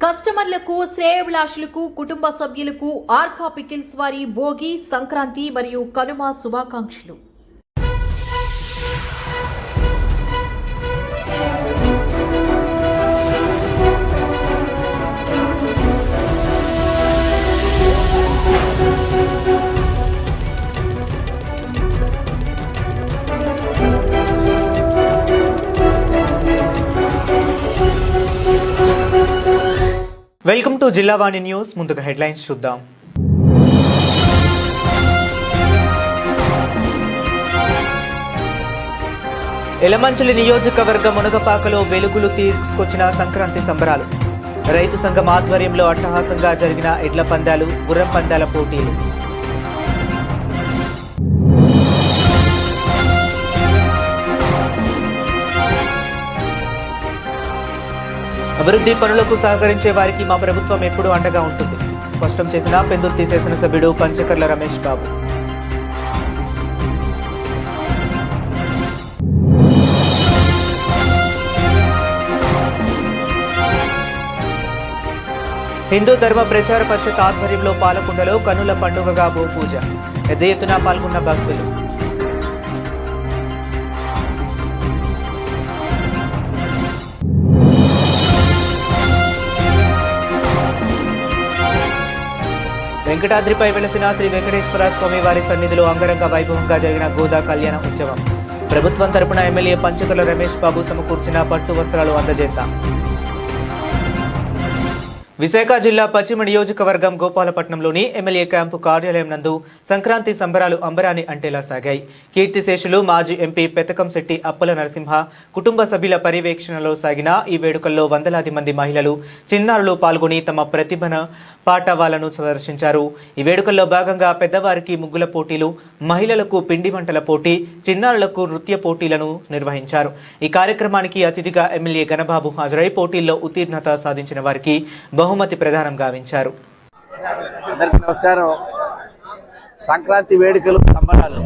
కస్టమర్లకు, శ్రేయోభిలాషులకు, కుటుంబ సభ్యులకు ఆర్కా పికిల్స్ వారి భోగి, సంక్రాంతి మరియు కనుమ శుభాకాంక్షలు. Welcome to Jillavani news. ముందుగా హెడ్లైన్స్ చూద్దాం. ఎలమంచిలి నియోజకవర్గ మునగపాకలో వెలుగులు తీసుకొచ్చిన సంక్రాంతి సంబరాలు. రైతు సంఘం ఆధ్వర్యంలో అట్టహాసంగా జరిగిన ఎడ్ల పందాలు, గుర్రం పందాల పోటీలు. అభివృద్ధి పనులకు సహకరించే వారికి మా ప్రభుత్వం ఎప్పుడూ అండగా ఉంటుంది, స్పష్టం చేసిన పెందుర్తి శాసనసభ్యుడు పంచకర్ల రమేష్ బాబు. హిందూ ధర్మ ప్రచార పరిషత్ ఆధ్వర్యంలో పాలకొండలో కన్నుల పండుగగా భూపూజ. పెద్ద ఎత్తున పాల్గొన్న భక్తులు. వెంకటాద్రిపై వెలసిన శ్రీ వెంకటేశ్వర స్వామి వారి సన్నిధిలో అంగరంగ వైభవంగా జరిగిన గోదా కళ్యాణ ఉత్సవం. ప్రభుత్వం తరపున ఎమ్మెల్యే పంచకర్ల రమేష్ బాబు సమకూర్చిన పట్టు వస్త్రాలు అందజేత. విశాఖ జిల్లా పశ్చిమ నియోజకవర్గం గోపాలపట్నంలోని ఎమ్మెల్యే క్యాంపు కార్యాలయం నందు సంక్రాంతి సంబరాలు అంబరాన్ని అంటేలా సాగాయి. కీర్తిశేషులు మాజీ ఎంపీ పెతకంశెట్టి అప్పల నరసింహ కుటుంబ సభ్యుల పర్యవేక్షణలో సాగిన ఈ వేడుకల్లో వందలాది మంది మహిళలు, చిన్నారులు పాల్గొని తమ ప్రతిభను, పాటవాలను ప్రదర్శించారు. ఈ వేడుకల్లో భాగంగా పెద్దవారికి ముగ్గుల పోటీలు, మహిళలకు పిండి వంటల పోటీ, చిన్నారులకు నృత్య పోటీలను నిర్వహించారు. ఈ కార్యక్రమానికి అతిథిగా ఎమ్మెల్యే గణబాబు హాజరై పోటీల్లో ఉత్తీర్ణత సాధించిన వారికి బహుమతి ప్రదానం గావించారు. అందరికీ నమస్కారం. సంక్రాంతి వేడుకలు, సంబరాలు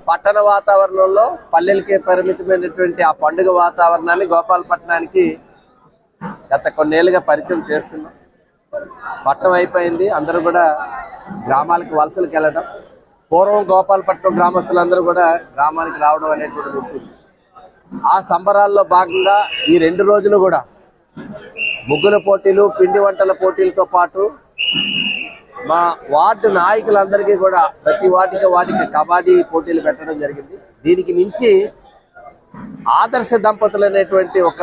పట్టణ వాతావరణంలో పల్లెలకే పరిమితమైనటువంటి ఆ పండుగ వాతావరణాన్ని గోపాలపట్నానికి గత కొన్నేళ్లుగా పరిచయం చేస్తున్నాం. పట్టణం అయిపోయింది, అందరూ కూడా గ్రామాలకు వలసలకు వెళ్ళడం. పూర్వం గోపాలపట్నం గ్రామస్తులందరూ కూడా గ్రామానికి రావడం అనేటువంటిది ఉంటుంది. ఆ సంబరాల్లో భాగంగా ఈ 2 రోజులు కూడా ముగ్గుల పోటీలు, పిండి వంటల పోటీలతో పాటు మా వార్డు నాయకులందరికీ కూడా ప్రతి వాటికి కబడ్డీ పోటీలు పెట్టడం జరిగింది. దీనికి మించి ఆదర్శ దంపతులు అనేటువంటి ఒక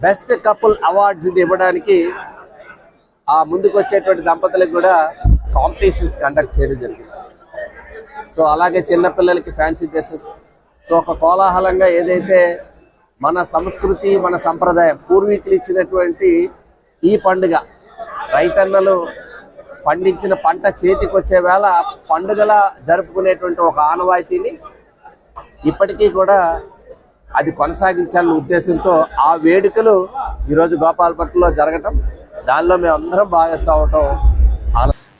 బెస్ట్ కపుల్ అవార్డ్స్ ఇవ్వడానికి ఆ ముందుకు వచ్చేటువంటి దంపతులకు కూడా కాంపిటీషన్స్ కండక్ట్ చేయడం జరిగింది. సో అలాగే చిన్నపిల్లలకి ఫ్యాన్సీ డ్రెస్సెస్. సో ఒక కోలాహలంగా ఏదైతే మన సంస్కృతి, మన సంప్రదాయం, పూర్వీకులు ఇచ్చినటువంటి ఈ పండుగ, రైతన్నలు పండించిన పంట చేతికి వచ్చే వేళ పండుగల జరుపుకునేటువంటి ఒక ఆనవాయితీని ఇప్పటికీ కూడా అది కొనసాగించాలనే ఉద్దేశంతో ఆ వేడుకలు ఈరోజు గోపాలపట్నంలో జరగటం, దానిలో మేము అందరం భాగస్వామవటం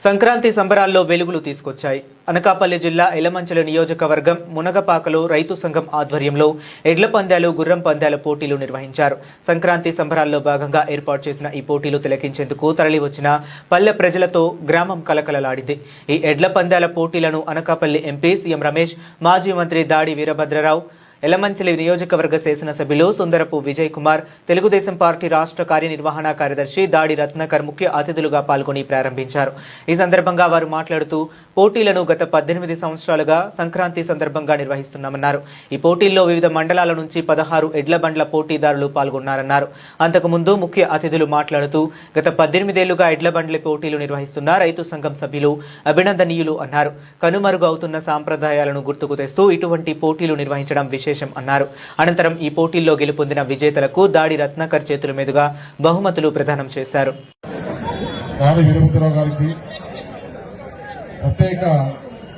సంక్రాంతి సంబరాల్లో వెలుగులు తీసుకొచ్చాయి. అనకాపల్లి జిల్లా ఎలమంచిలి నియోజకవర్గం మునగపాకలో రైతు సంఘం ఆధ్వర్యంలో ఎడ్ల పందాలు, గుర్రం పందాల పోటీలు నిర్వహించారు. సంక్రాంతి సంబరాల్లో భాగంగా ఏర్పాటు చేసిన ఈ పోటీలు తిలకించేందుకు తరలివచ్చిన పల్లె ప్రజలతో గ్రామం కలకలలాడింది. ఈ ఎడ్ల పందాల పోటీలను అనకాపల్లి ఎంపీ సీఎం రమేష్, మాజీ మంత్రి దాడి వీరభద్రరావు, ఎలమంచిలి నియోజకవర్గ శాసనసభ్యులు సుందరపు విజయ్ కుమార్, తెలుగుదేశం పార్టీ రాష్ట్ర కార్యనిర్వహణ కార్యదర్శి దాడి రత్నాకర్ ముఖ్య అతిథులుగా పాల్గొని ప్రారంభించారు. ఈ సందర్భంగా వారు మాట్లాడుతూ పోటీలను గత 18 సంవత్సరాలుగా సంక్రాంతి సందర్భంగా నిర్వహిస్తున్నామన్నారు. ఈ పోటీల్లో వివిధ మండలాల నుంచి 16 ఎడ్ల బండ్ల పోటీదారులు పాల్గొన్నారన్నారు. అంతకుముందు ముఖ్య అతిథులు మాట్లాడుతూ గత 18 ఏళ్లుగా ఎడ్ల బండ్ల పోటీలు నిర్వహిస్తున్న రైతు సంఘం సభ్యులు అభినందనీయులు అన్నారు. కనుమరుగు అవుతున్న సాంప్రదాయాలను గుర్తుకు తెస్తూ ఇటువంటి పోటీలు నిర్వహించడం విశేషం అన్నారు. అనంతరం ఈ పోటీల్లో గెలుపొందిన విజేతలకు దాడి రత్నాకర్ చేతుల మీదుగా బహుమతులు ప్రదానం చేశారు. ప్రత్యేక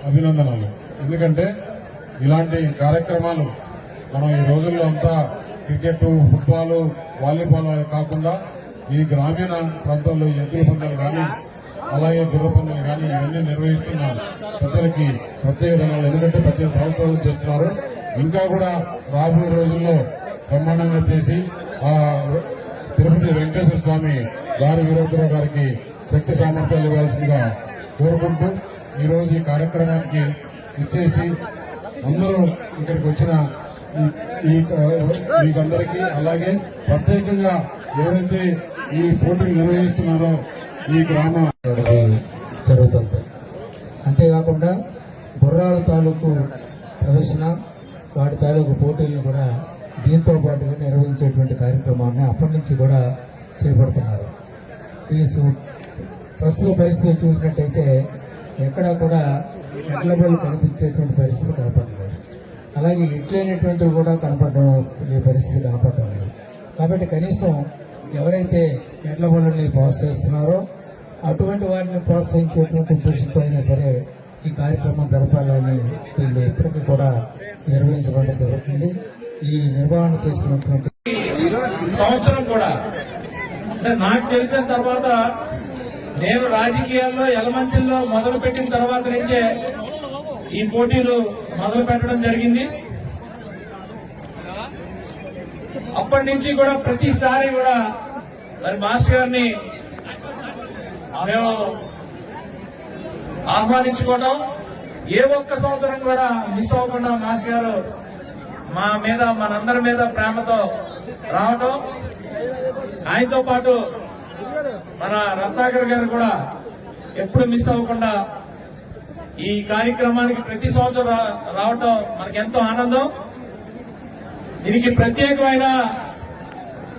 అభినందనలు. ఎందుకంటే ఇలాంటి కార్యక్రమాలు మనం ఈ రోజుల్లో అంతా క్రికెట్, ఫుట్బాల్, వాలీబాల్ కాకుండా ఈ గ్రామీణ ప్రాంతాల్లో ఎద్దుల పందాలు కానీ, అలాగే గుర్ర పందాలు కానీ ఇవన్నీ నిర్వహిస్తున్నారు. ప్రజలకి ప్రత్యేక ధనాలు, ఎందుకంటే 15 సంవత్సరాలు చేస్తున్నారు. ఇంకా కూడా రాబోయే రోజుల్లో బ్రహ్మాండంగా చేసి తిరుపతి వెంకటేశ్వర స్వామి గారి వీరభద్రరావు గారికి శక్తి సామర్థ్యాలు ఇవ్వాల్సిందిగా కోరుకుంటూ ఈరోజు ఈ కార్యక్రమానికి ఇచ్చేసి అందరూ ఇక్కడికి వచ్చిన మీకందరికీ, అలాగే ప్రత్యేకంగా ఎవరైతే ఈ పోటీలు నిర్వహిస్తున్నారో ఈ గ్రామ జరుగుతుంది. అంతేకాకుండా గుర్రాల తాలూకు ప్రదర్శన, వాటి తాలూకు పోటీలను కూడా దీంతో పాటుగా నిర్వహించేటువంటి కార్యక్రమాన్ని అప్పటి నుంచి కూడా చేపడుతున్నారు. ఈ ప్రస్తుత పరిస్థితి చూసినట్టయితే ఎక్కడా కూడా ఎడ్ల బళ్ళు కనిపించేటువంటి పరిస్థితి కనపడలేదు. అలాగే ఇట్లైనటువంటివి కూడా కనపడడం పరిస్థితి కనపడడం లేదు. కాబట్టి కనీసం ఎవరైతే ఎడ్ల బళ్ళని ప్రోత్సహిస్తున్నారో అటువంటి వారిని ప్రోత్సహించేటువంటి ఉద్దేశంతో అయినా సరే ఈ కార్యక్రమం జరపాలని వీళ్ళు ఇప్పటికీ కూడా నిర్వహించడం జరుగుతుంది. ఈ నిర్వహణ చేస్తున్నటువంటి సంవత్సరం కూడా అంటే నాకు తెలిసిన తర్వాత, నేను రాజకీయాల్లో ఎలమంచిల్లో మొదలు పెట్టిన తర్వాత నుంచే ఈ పోటీలు మొదలు పెట్టడం జరిగింది. అప్పటి నుంచి కూడా ప్రతిసారి కూడా మరి మాస్టర్ గారిని మేము ఆహ్వానించుకోవడం, ఏ ఒక్క సంవత్సరం కూడా మిస్ అవ్వకుండా మాస్టర్ గారు మనందరి మీద ప్రేమతో రావటం, ఆయనతో పాటు మన రత్నాకర్ గారు కూడా ఎప్పుడు మిస్ అవ్వకుండా ఈ కార్యక్రమానికి ప్రతి సంవత్సరం రావటం మనకి ఎంతో ఆనందం. దీనికి ప్రత్యేకమైన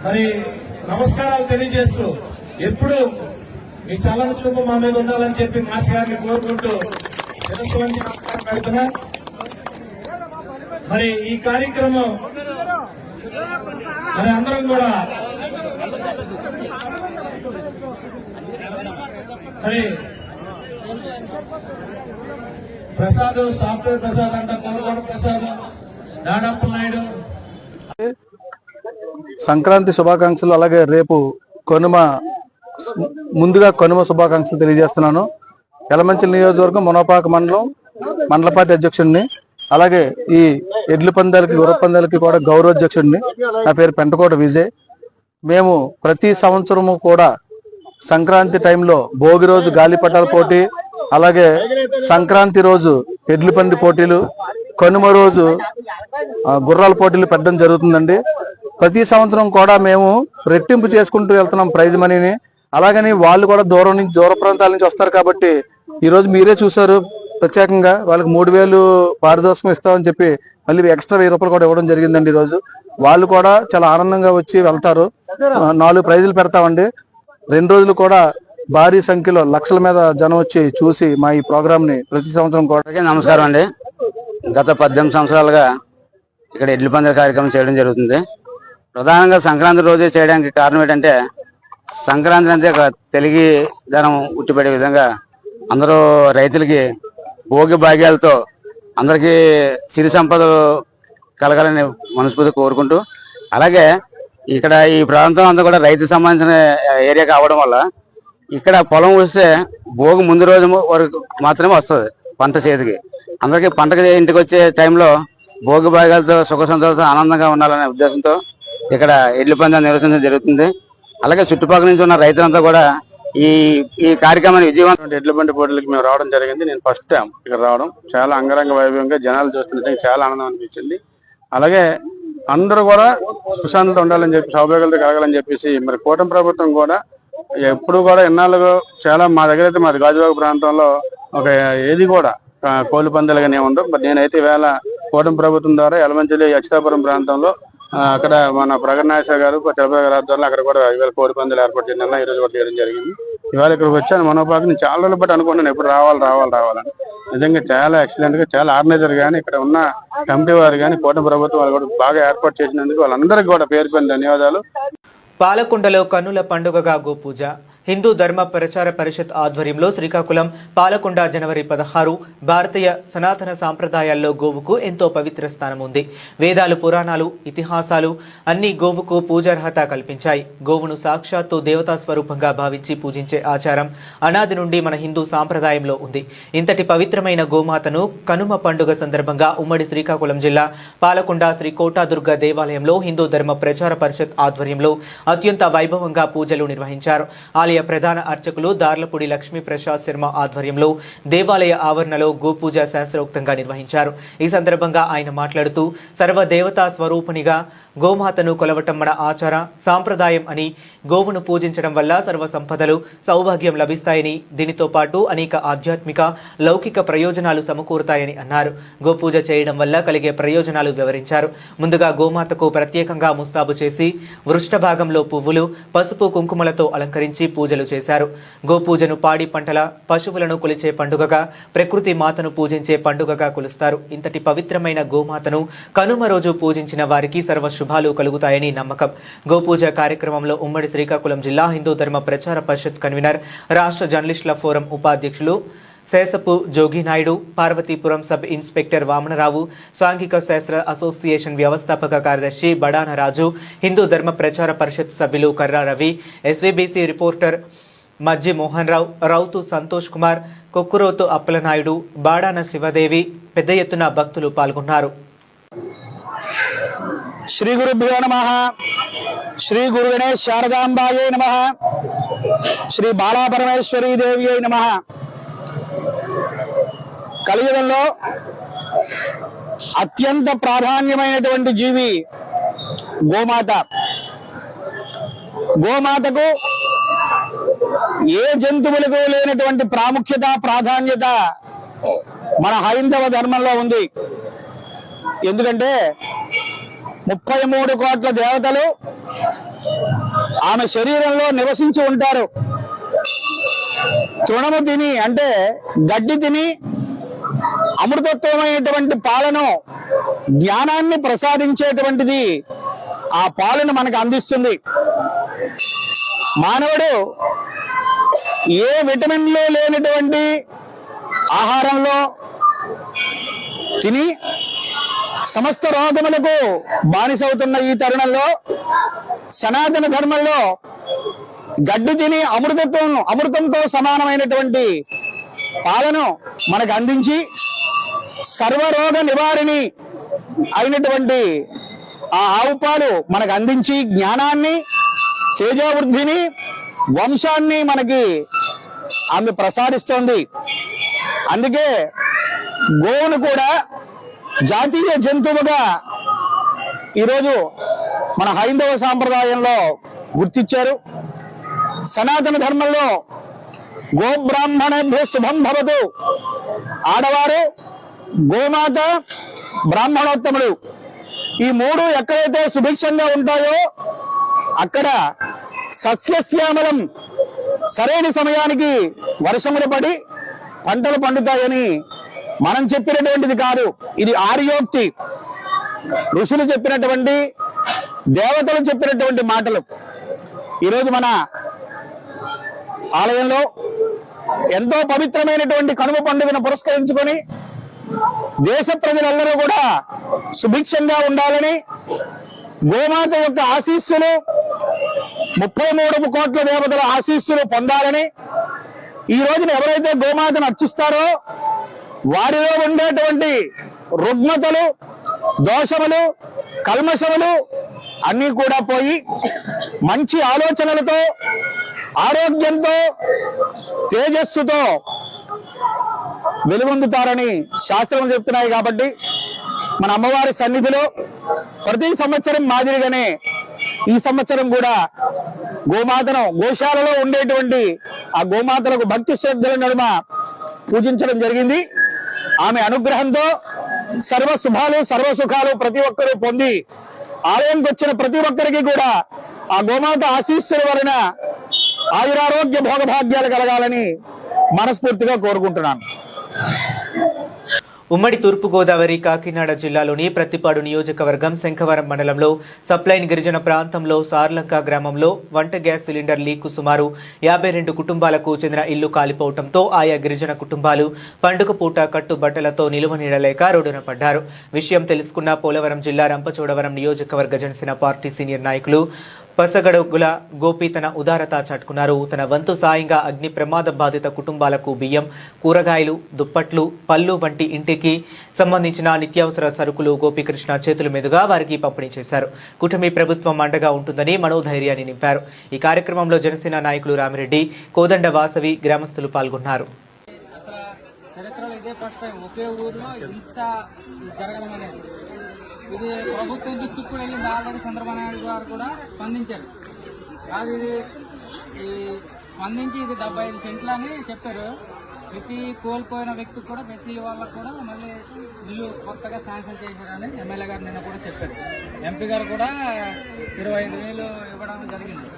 మరి నమస్కారాలు తెలియజేస్తూ ఎప్పుడు మీ చల్లని చూపు మా మీద ఉండాలని చెప్పి మాస్టర్ గారిని కోరుకుంటూ శిరస్సు వంచి నమస్కారం పెడుతున్నా. మరి ఈ కార్యక్రమం మరి అందరం కూడా మరి ప్రసాద్, సాఫ్ట్వేర్ ప్రసాద్ అంట, కొలగొండ ప్రసాద్, దాడప్ప నాయుడు. సంక్రాంతి శుభాకాంక్షలు. అలాగే రేపు ముందుగా కనుమ శుభాకాంక్షలు తెలియజేస్తున్నాను. యలమంచిలి నియోజకవర్గం మునపాక మండల పార్టీ అధ్యక్షుడిని, అలాగే ఈ ఎడ్ల పందాలకి గుర్ర పందాలకి కూడా గౌరవాధ్యక్షుడిని. నా పేరు పెంటకోట విజయ్. మేము ప్రతి సంవత్సరము కూడా సంక్రాంతి టైంలో భోగి రోజు గాలిపటాల పోటీ, అలాగే సంక్రాంతి రోజు ఎడ్ల పంది పోటీలు, కనుమ రోజు గుర్రాల పోటీలు పెట్టడం జరుగుతుందండి. ప్రతి సంవత్సరం కూడా మేము రెట్టింపు చేసుకుంటూ వెళ్తున్నాం ప్రైజ్ మనీని. అలాగని వాళ్ళు కూడా దూర ప్రాంతాల నుంచి వస్తారు కాబట్టి ఈ రోజు మీరే చూసారు, ప్రత్యేకంగా వాళ్ళకి 3000 పారితోషికం ఇస్తామని చెప్పి మళ్ళీ ఎక్స్ట్రా 1000 రూపాయలు కూడా ఇవ్వడం జరిగిందండి. ఈ రోజు వాళ్ళు కూడా చాలా ఆనందంగా వచ్చి వెళ్తారు. 4 ప్రైజులు పెడతామండి. 2 రోజులు కూడా భారీ సంఖ్యలో లక్షల మీద జనం వచ్చి చూసి మా ఈ ప్రోగ్రామ్ ని ప్రతి సంవత్సరం కూడా. నమస్కారం అండి. గత 18 సంవత్సరాలుగా ఇక్కడ ఎడ్ల పందాల కార్యక్రమం చేయడం జరుగుతుంది. ప్రధానంగా సంక్రాంతి రోజే చేయడానికి కారణం ఏంటంటే, సంక్రాంతి అంటే ఒక తెలుగు ధనం ఉట్టిపడే విధంగా అందరూ రైతులకి భోగి భాగ్యాలతో అందరికీ సిరి సంపదలు కలగాలని మనస్ఫూర్తిగా కోరుకుంటూ, అలాగే ఇక్కడ ఈ ప్రాంతం అంతా కూడా రైతు సంబంధించిన ఏరియా కావడం వల్ల ఇక్కడ పొలం వస్తే భోగి ముందు రోజు వరకు మాత్రమే వస్తుంది పంట చేతికి. అందరికీ పంటకి ఇంటికి వచ్చే టైంలో భోగి భాగాలతో సుఖ సంతోషంతో ఆనందంగా ఉండాలనే ఉద్దేశంతో ఇక్కడ ఎడ్ల పందాలు నిర్వహించడం జరుగుతుంది. అలాగే చుట్టుపక్కల నుంచి ఉన్న రైతులంతా కూడా ఈ కార్యక్రమాన్ని విజయవంతం. ఎడ్ల బండి పోటీలకి మేము రావడం జరిగింది. నేను ఫస్ట్ టైం ఇక్కడ రావడం, చాలా అంగరంగ వైభవంగా జనాలు చూస్తుంటే చాలా ఆనందం అనిపించింది. అలాగే అందరూ కూడా ప్రశాంతత ఉండాలని చెప్పి, సౌభాగ్యాలతో కలగాలని చెప్పేసి మరి కూటమి ప్రభుత్వం కూడా ఎప్పుడు కూడా ఎన్నాళ్ళుగా చాలా మా దగ్గర అయితే మాది గాజువాక ప్రాంతంలో ఒక ఏది కూడా కోళ్ల పందాలుగానే ఉండవు. మరి నేనైతే ఈవేళ కూటమి ప్రభుత్వం ద్వారా యలమంచిలి అచ్యుతాపురం ప్రాంతంలో అక్కడ మన ప్రగణాశ గారు తెలప గారి ఆధ్వర్యంలో అక్కడ కూడా ఇవాళ కోడి పందాలు ఏర్పాటు చేయడం ఈ రోజు కూడా చేయడం జరిగింది. ఇవాళ ఇక్కడికి వచ్చాను మనోపాకి. నేను చాలా రోజులు బట్టి అనుకుంటున్నాను ఎప్పుడు రావాలని. నిజంగా చాలా ఎక్సలెంట్ గా, చాలా ఆర్గనైజర్ గానీ, ఇక్కడ ఉన్న కమిటీ వారు కానీ, కూటమి ప్రభుత్వం వాళ్ళు కూడా బాగా ఏర్పాటు చేసినందుకు వాళ్ళందరికీ కూడా పేరు ధన్యవాదాలు. పాలకొండలో కన్నుల పండుగగా గోపూజ. హిందూ ధర్మ ప్రచార పరిషత్ ఆధ్వర్యంలో శ్రీకాకుళం పాలకొండ జనవరి 16 భారతీయ సనాతన సాంప్రదాయాల్లో గోవుకు ఎంతో పవిత్ర స్థానం ఉంది. వేదాలు, పురాణాలు, ఇతిహాసాలు అన్ని గోవుకు పూజార్హత కల్పించాయి. గోవును సాక్షాత్తు దేవతా స్వరూపంగా భావించి పూజించే ఆచారం అనాది నుండి మన హిందూ సాంప్రదాయంలో ఉంది. ఇంతటి పవిత్రమైన గోమాతను కనుమ పండుగ సందర్భంగా ఉమ్మడి శ్రీకాకుళం జిల్లా పాలకొండ శ్రీ కోటాదుర్గ దేవాలయంలో హిందూ ధర్మ ప్రచార పరిషత్ ఆధ్వర్యంలో అత్యంత వైభవంగా పూజలు నిర్వహించారు. ఆలయ ప్రధాన అర్చకులు దార్లపూడి లక్ష్మీ ప్రసాద్ శర్మ ఆధ్వర్యంలో దేవాలయ ఆవరణలో గోపూజ శాస్త్రోక్తంగా నిర్వహించారు. ఈ సందర్భంగా ఆయన మాట్లాడుతూ సర్వదేవతా స్వరూపిణిగా గోమాతను కొలవటం మన ఆచార సాంప్రదాయం అని, గోవును పూజించడం వల్ల సర్వ సంపదలు, సౌభాగ్యం లభిస్తాయని, దీనితో పాటు అనేక ఆధ్యాత్మిక, లౌకిక ప్రయోజనాలు సమకూరుతాయని అన్నారు. గోపూజ చేయడం వల్ల కలిగే ప్రయోజనాలు వివరించారు. ముందుగా గోమాతకు ప్రత్యేకంగా ముస్తాబు చేసి వృష్ట భాగంలో పువ్వులు, పసుపు, కుంకుమలతో అలంకరించి పూజలు చేశారు. గోపూజను పాడి పంటల, పశువులను కొలిచే పండుగగా, ప్రకృతి మాతను పూజించే పండుగగా కొలుస్తారు. ఇంతటి పవిత్రమైన గోమాతను కనుమ రోజు పూజించిన వారికి సర్వ శుభాలు కలుగుతాయని నమ్మకం. గోపూజ కార్యక్రమంలో ఉమ్మడి శ్రీకాకుళం జిల్లా హిందూ ధర్మ ప్రచార పరిషత్ కన్వీనర్, రాష్ట్ర జర్నలిస్టుల ఫోరం ఉపాధ్యక్షులు శేషపు జోగినాయుడు, పార్వతీపురం సబ్ ఇన్స్పెక్టర్ వామనరావు, సాంఘిక శాస్త్ర అసోసియేషన్ వ్యవస్థాపక కార్యదర్శి బడాన రాజు, హిందూ ధర్మ ప్రచార పరిషత్ సభ్యులు కర్రా రవి, ఎస్వీబీసీ రిపోర్టర్ మజ్జి మోహన్ రావు, రౌతు సంతోష్ కుమార్, కొక్కురోతు అప్పలనాయుడు, బాడాన శివదేవి పెద్ద ఎత్తున భక్తులు పాల్గొన్నారు. శ్రీ గురుభ్యో నమః. శ్రీ గురు గణేశ్ శారదాంబాయే నమః. శ్రీ బాలాపరమేశ్వరీ దేవ్యై నమః. కలియుగంలో అత్యంత ప్రాధాన్యమైనటువంటి జీవి గోమాత. గోమాతకు ఏ జంతువులకు లేనటువంటి ప్రాముఖ్యత, ప్రాధాన్యత మన హైందవ ధర్మంలో ఉంది. ఎందుకంటే 33 కోట్ల దేవతలు ఆమె శరీరంలో నివసించి ఉంటారు. తృణము తిని, అంటే గడ్డి తిని అమృతత్వమైనటువంటి పాలను, జ్ఞానాన్ని ప్రసాదించేటువంటిది ఆ పాలను మనకు అందిస్తుంది. మానవుడు ఏ విటమిన్లు లేనటువంటి ఆహారంలో తిని సమస్త రోగములకు బానిసవుతున్న ఈ తరుణంలో సనాతన ధర్మంలో గడ్డి తిని అమృతంతో సమానమైనటువంటి పాలను మనకు అందించి సర్వరోగ నివారిణి అయినటువంటి ఆ ఆవు పాలు మనకు అందించి జ్ఞానాన్ని, తేజోవృద్ధిని, వంశాన్ని మనకి ఆమె ప్రసాదిస్తోంది. అందుకే గోవును కూడా జాతీయ జంతువుగా ఈరోజు మన హైందవ సాంప్రదాయంలో గుర్తించారు. సనాతన ధర్మంలో గోబ్రాహ్మణేభ్యో శుభం భవతు, ఆడవారు, గోమాత, బ్రాహ్మణోత్తముడు, ఈ మూడు ఎక్కడైతే సుభిక్షంగా ఉంటాయో అక్కడ సస్యశ్యామలం, సరైన సమయానికి వర్షములు పడి పంటలు పండుతాయని మనం చెప్పినటువంటిది కాదు. ఇది ఆర్యోక్తి, ఋషులు చెప్పినటువంటి, దేవతలు చెప్పినటువంటి మాటలు. ఈరోజు మన ఆలయంలో ఎంతో పవిత్రమైనటువంటి కనుమ పండుగను పురస్కరించుకొని దేశ ప్రజలందరూ కూడా సుభిక్షంగా ఉండాలని, గోమాత యొక్క ఆశీస్సులు, 33 కోట్ల దేవతల ఆశీస్సులు పొందాలని, ఈ రోజున ఎవరైతే గోమాతను అర్చిస్తారో వారిలో ఉండేటువంటి రుగ్మతలు, దోషములు, కల్మషములు అన్నీ కూడా పోయి మంచి ఆలోచనలతో, ఆరోగ్యంతో, తేజస్సుతో వెలుగొందుతారని శాస్త్రములు చెప్తున్నాయి. కాబట్టి మన అమ్మవారి సన్నిధిలో ప్రతి సంవత్సరం మాదిరిగానే ఈ సంవత్సరం కూడా గోమాతను, గోశాలలో ఉండేటువంటి ఆ గోమాతలకు భక్తి శ్రద్ధల నడుమ పూజించడం జరిగింది. ఆమె అనుగ్రహంతో సర్వ శుభాలు, సర్వ సుఖాలు ప్రతి ఒక్కరూ పొంది ఆలయంకి వచ్చిన ప్రతి ఒక్కరికి కూడా ఆ గోమాత ఆశీస్సుల వలన ఆయురారోగ్య భోగభాగ్యాలు కలగాలని మనస్ఫూర్తిగా కోరుకుంటున్నాను. ఉమ్మడి తూర్పుగోదావరి కాకినాడ జిల్లాలోని ప్రత్తిపాడు నియోజకవర్గం శంఖవరం మండలంలో సప్లైన్ గిరిజన ప్రాంతంలో సార్లంక గ్రామంలో వంట గ్యాస్ సిలిండర్ లీకు సుమారు 52 కుటుంబాలకు చెందిన ఇల్లు కాలిపోవడంతో ఆయా గిరిజన కుటుంబాలు పండుగ పూట కట్టుబట్టలతో నిలువ నీడలేక రోడ్డున పడ్డారు. విషయం తెలుసుకున్న పోలవరం జిల్లా రంపచోడవరం నియోజకవర్గ జనసేన పార్టీ సీనియర్ నాయకులు పసగడుగుల గోపి తన ఉదారత చాటుకున్నారు. తన వంతు సాయంగా అగ్ని ప్రమాద బాధిత కుటుంబాలకు బియ్యం, కూరగాయలు, దుప్పట్లు, పళ్ళు వంటి ఇంటికి సంబంధించిన నిత్యావసర సరుకులు గోపీకృష్ణ చేతుల మీదుగా వారికి పంపిణీ చేశారు. కూటమి ప్రభుత్వం అండగా ఉంటుందని మనోధైర్యాన్ని నింపారు. ఈ కార్యక్రమంలో జనసేన నాయకులు రామిరెడ్డి, కోదండ వాసవి, గ్రామస్తులు పాల్గొన్నారు. చరిత్రలో ఇదే ఫస్ట్ టైం ఒకే ఊరిలో ఇంత జరగడం అనేది. ఇది ప్రభుత్వం దృష్టికి కూడా వెళ్ళింది. ఆల్రెడీ చంద్రబాబు నాయుడు గారు కూడా స్పందించారు. కాదు ఇది స్పందించి ఇది 75 సెంట్లు అని చెప్పారు. ప్రతి కోల్పోయిన వ్యక్తికి కూడా ప్రతి వాళ్ళకు కూడా మళ్ళీ ఇల్లు కొత్తగా శాంక్షన్ చేశారని ఎమ్మెల్యే గారు నిన్న కూడా చెప్పారు. ఎంపీ గారు కూడా 25,000 ఇవ్వడం జరిగింది.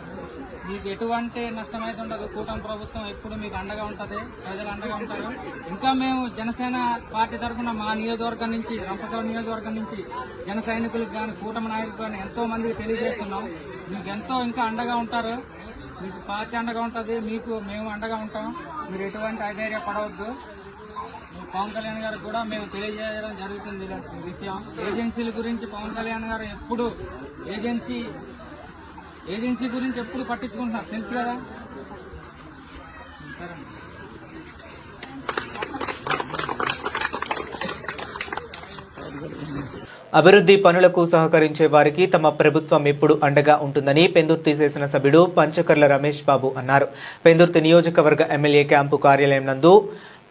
మీకు ఎటువంటి నష్టమైతే ఉండదు. కూటమి ప్రభుత్వం ఎప్పుడు మీకు అండగా ఉంటుంది, ప్రజలు అండగా ఉంటారు. ఇంకా మేము జనసేన పార్టీ తరఫున మా నియోజకవర్గం నుంచి, రంపచోడవరం నియోజకవర్గం నుంచి జన సైనికులకు కానీ కూటమి నాయకులకు కానీ ఎంతో మందికి తెలియజేస్తున్నాం. మీకు ఎంతో ఇంకా అండగా ఉంటారు. మీకు పార్టీ అండగా ఉంటుంది, మీకు మేము అండగా ఉంటాం. మీరు ఎటువంటి అధైర్య పడవద్దు. పవన్ కళ్యాణ్ గారికి కూడా మేము తెలియజేయడం జరుగుతుంది ఈ విషయం. ఏజెన్సీల గురించి పవన్ కళ్యాణ్ గారు ఎప్పుడు ఏజెన్సీ గురించి ఎప్పుడు పట్టించుకుంటున్నారు తెలుసు కదా. అభివృద్ధి పనులకు సహకరించే వారికి తమ ప్రభుత్వం ఎప్పుడు అండగా ఉంటుందని పెందుర్తి శాసనసభ్యుడు పంచకర్ల రమేష్ బాబు అన్నారు. పెందుర్తి నియోజకవర్గ ఎమ్మెల్యే క్యాంపు కార్యాలయం నందు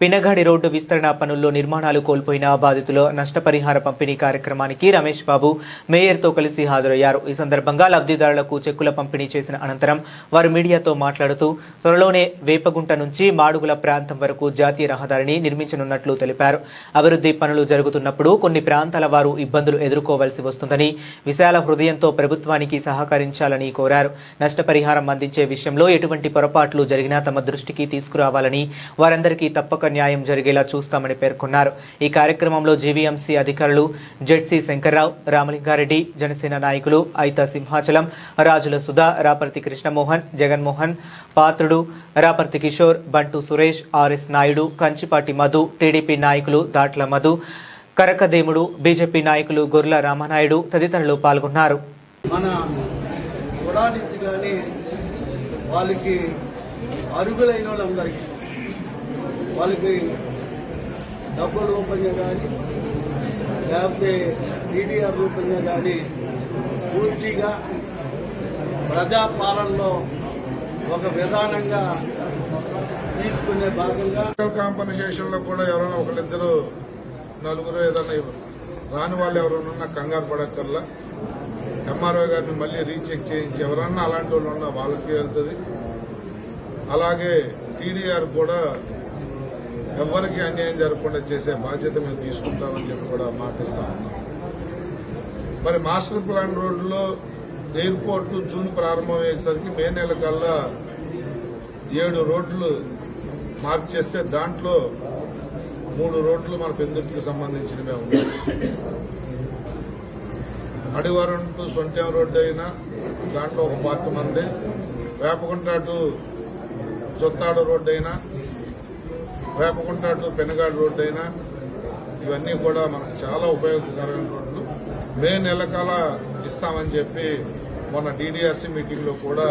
పినగాడి రోడ్డు విస్తరణ పనుల్లో నిర్మాణాలు కోల్పోయిన బాధితుల నష్టపరిహార పంపిణీ కార్యక్రమానికి రమేష్ బాబు మేయర్తో కలిసి హాజరయ్యారు. ఈ సందర్భంగా లబ్ధిదారులకు చెక్కుల పంపిణీ చేసిన అనంతరం వారు మీడియాతో మాట్లాడుతూ త్వరలోనే వేపగుంట నుంచి మాడుగుల ప్రాంతం వరకు జాతీయ రహదారిని నిర్మించనున్నట్లు తెలిపారు. అభివృద్ధి పనులు జరుగుతున్నప్పుడు కొన్ని ప్రాంతాల వారు ఇబ్బందులు ఎదుర్కోవాల్సి వస్తుందని, విశాల హృదయంతో ప్రభుత్వానికి సహకరించాలని కోరారు. నష్టపరిహారం అందించే విషయంలో ఎటువంటి పొరపాట్లు జరిగినా తమ దృష్టికి తీసుకురావాలని, వారందరికీ తప్పక న్యాయం జరిగేలా చూస్తామని పేర్కొన్నారు. ఈ కార్యక్రమంలో జీవీఎంసీ అధికారులు జెడ్సీ శంకర్రావు, రామలింగారెడ్డి, జనసేన నాయకులు ఐతా సింహాచలం, రాజుల సుధా, రాపర్తి కృష్ణమోహన్, జగన్మోహన్, పాత్రుడు, రాపర్తి కిషోర్, బంటు సురేష్, ఆర్ఎస్ నాయుడు, కంచిపాటి మధు, టీడీపీ నాయకులు దాట్ల మధు, కరకదేముడు, బీజేపీ నాయకులు గొర్ల రామనాయుడు తదితరులు పాల్గొన్నారు. మన గుడానిచ్చి కానీ వాళ్ళకి అర్హులైన వాళ్ళందరికీ వాళ్ళకి డబ్బుల రూపంగా కానీ లేకపోతే టీడీఆర్ రూపంగా కానీ పూర్తిగా ప్రజాపాలనలో ఒక విధానంగా తీసుకునే భాగంగా కాంపన్సేషన్ లో కూడా ఎవరైనా ఒకరిద్దరు నలుగురు ఏదైనా రాని వాళ్ళు ఎవరైనా కంగారు పడక్కర్లా. ఎంఆర్ఓ గారిని మళ్ళీ రీచెక్ చేయించి ఎవరన్నా అలాంటి వాళ్ళు ఉన్నా వాళ్ళకి వెళ్తుంది. అలాగే టీడీఆర్ కూడా ఎవరికి అన్యాయం జరగకుండా చేసే బాధ్యత మేము తీసుకుంటామని చెప్పి కూడా మాటిస్తా ఉన్నాం. మరి మాస్టర్ ప్లాన్ రోడ్డులో ఎయిర్పోర్ట్ జూన్ ప్రారంభమయ్యేసరికి మే నెల కల్లా 7 రోడ్లు మార్క్ చేస్తే దాంట్లో 3 రోడ్లు మన పెందుర్తికి సంబంధించినవే ఉన్నాయి. అడివారం టు సొంటెం రోడ్డు అయినా దాంట్లో ఒక పార్ట్ మంది, వేపగుంట టు జొత్తాడు రోడ్డు అయినా, వేపగుంట టు పెనగాడు రోడ్డు అయినా ఇవన్నీ కూడా మనకు చాలా ఉపయోగకరమైన రోడ్లు. మే నెల కల్లా ఇస్తామని చెప్పి మొన్న డీడీఆర్సీ మీటింగ్ లో కూడా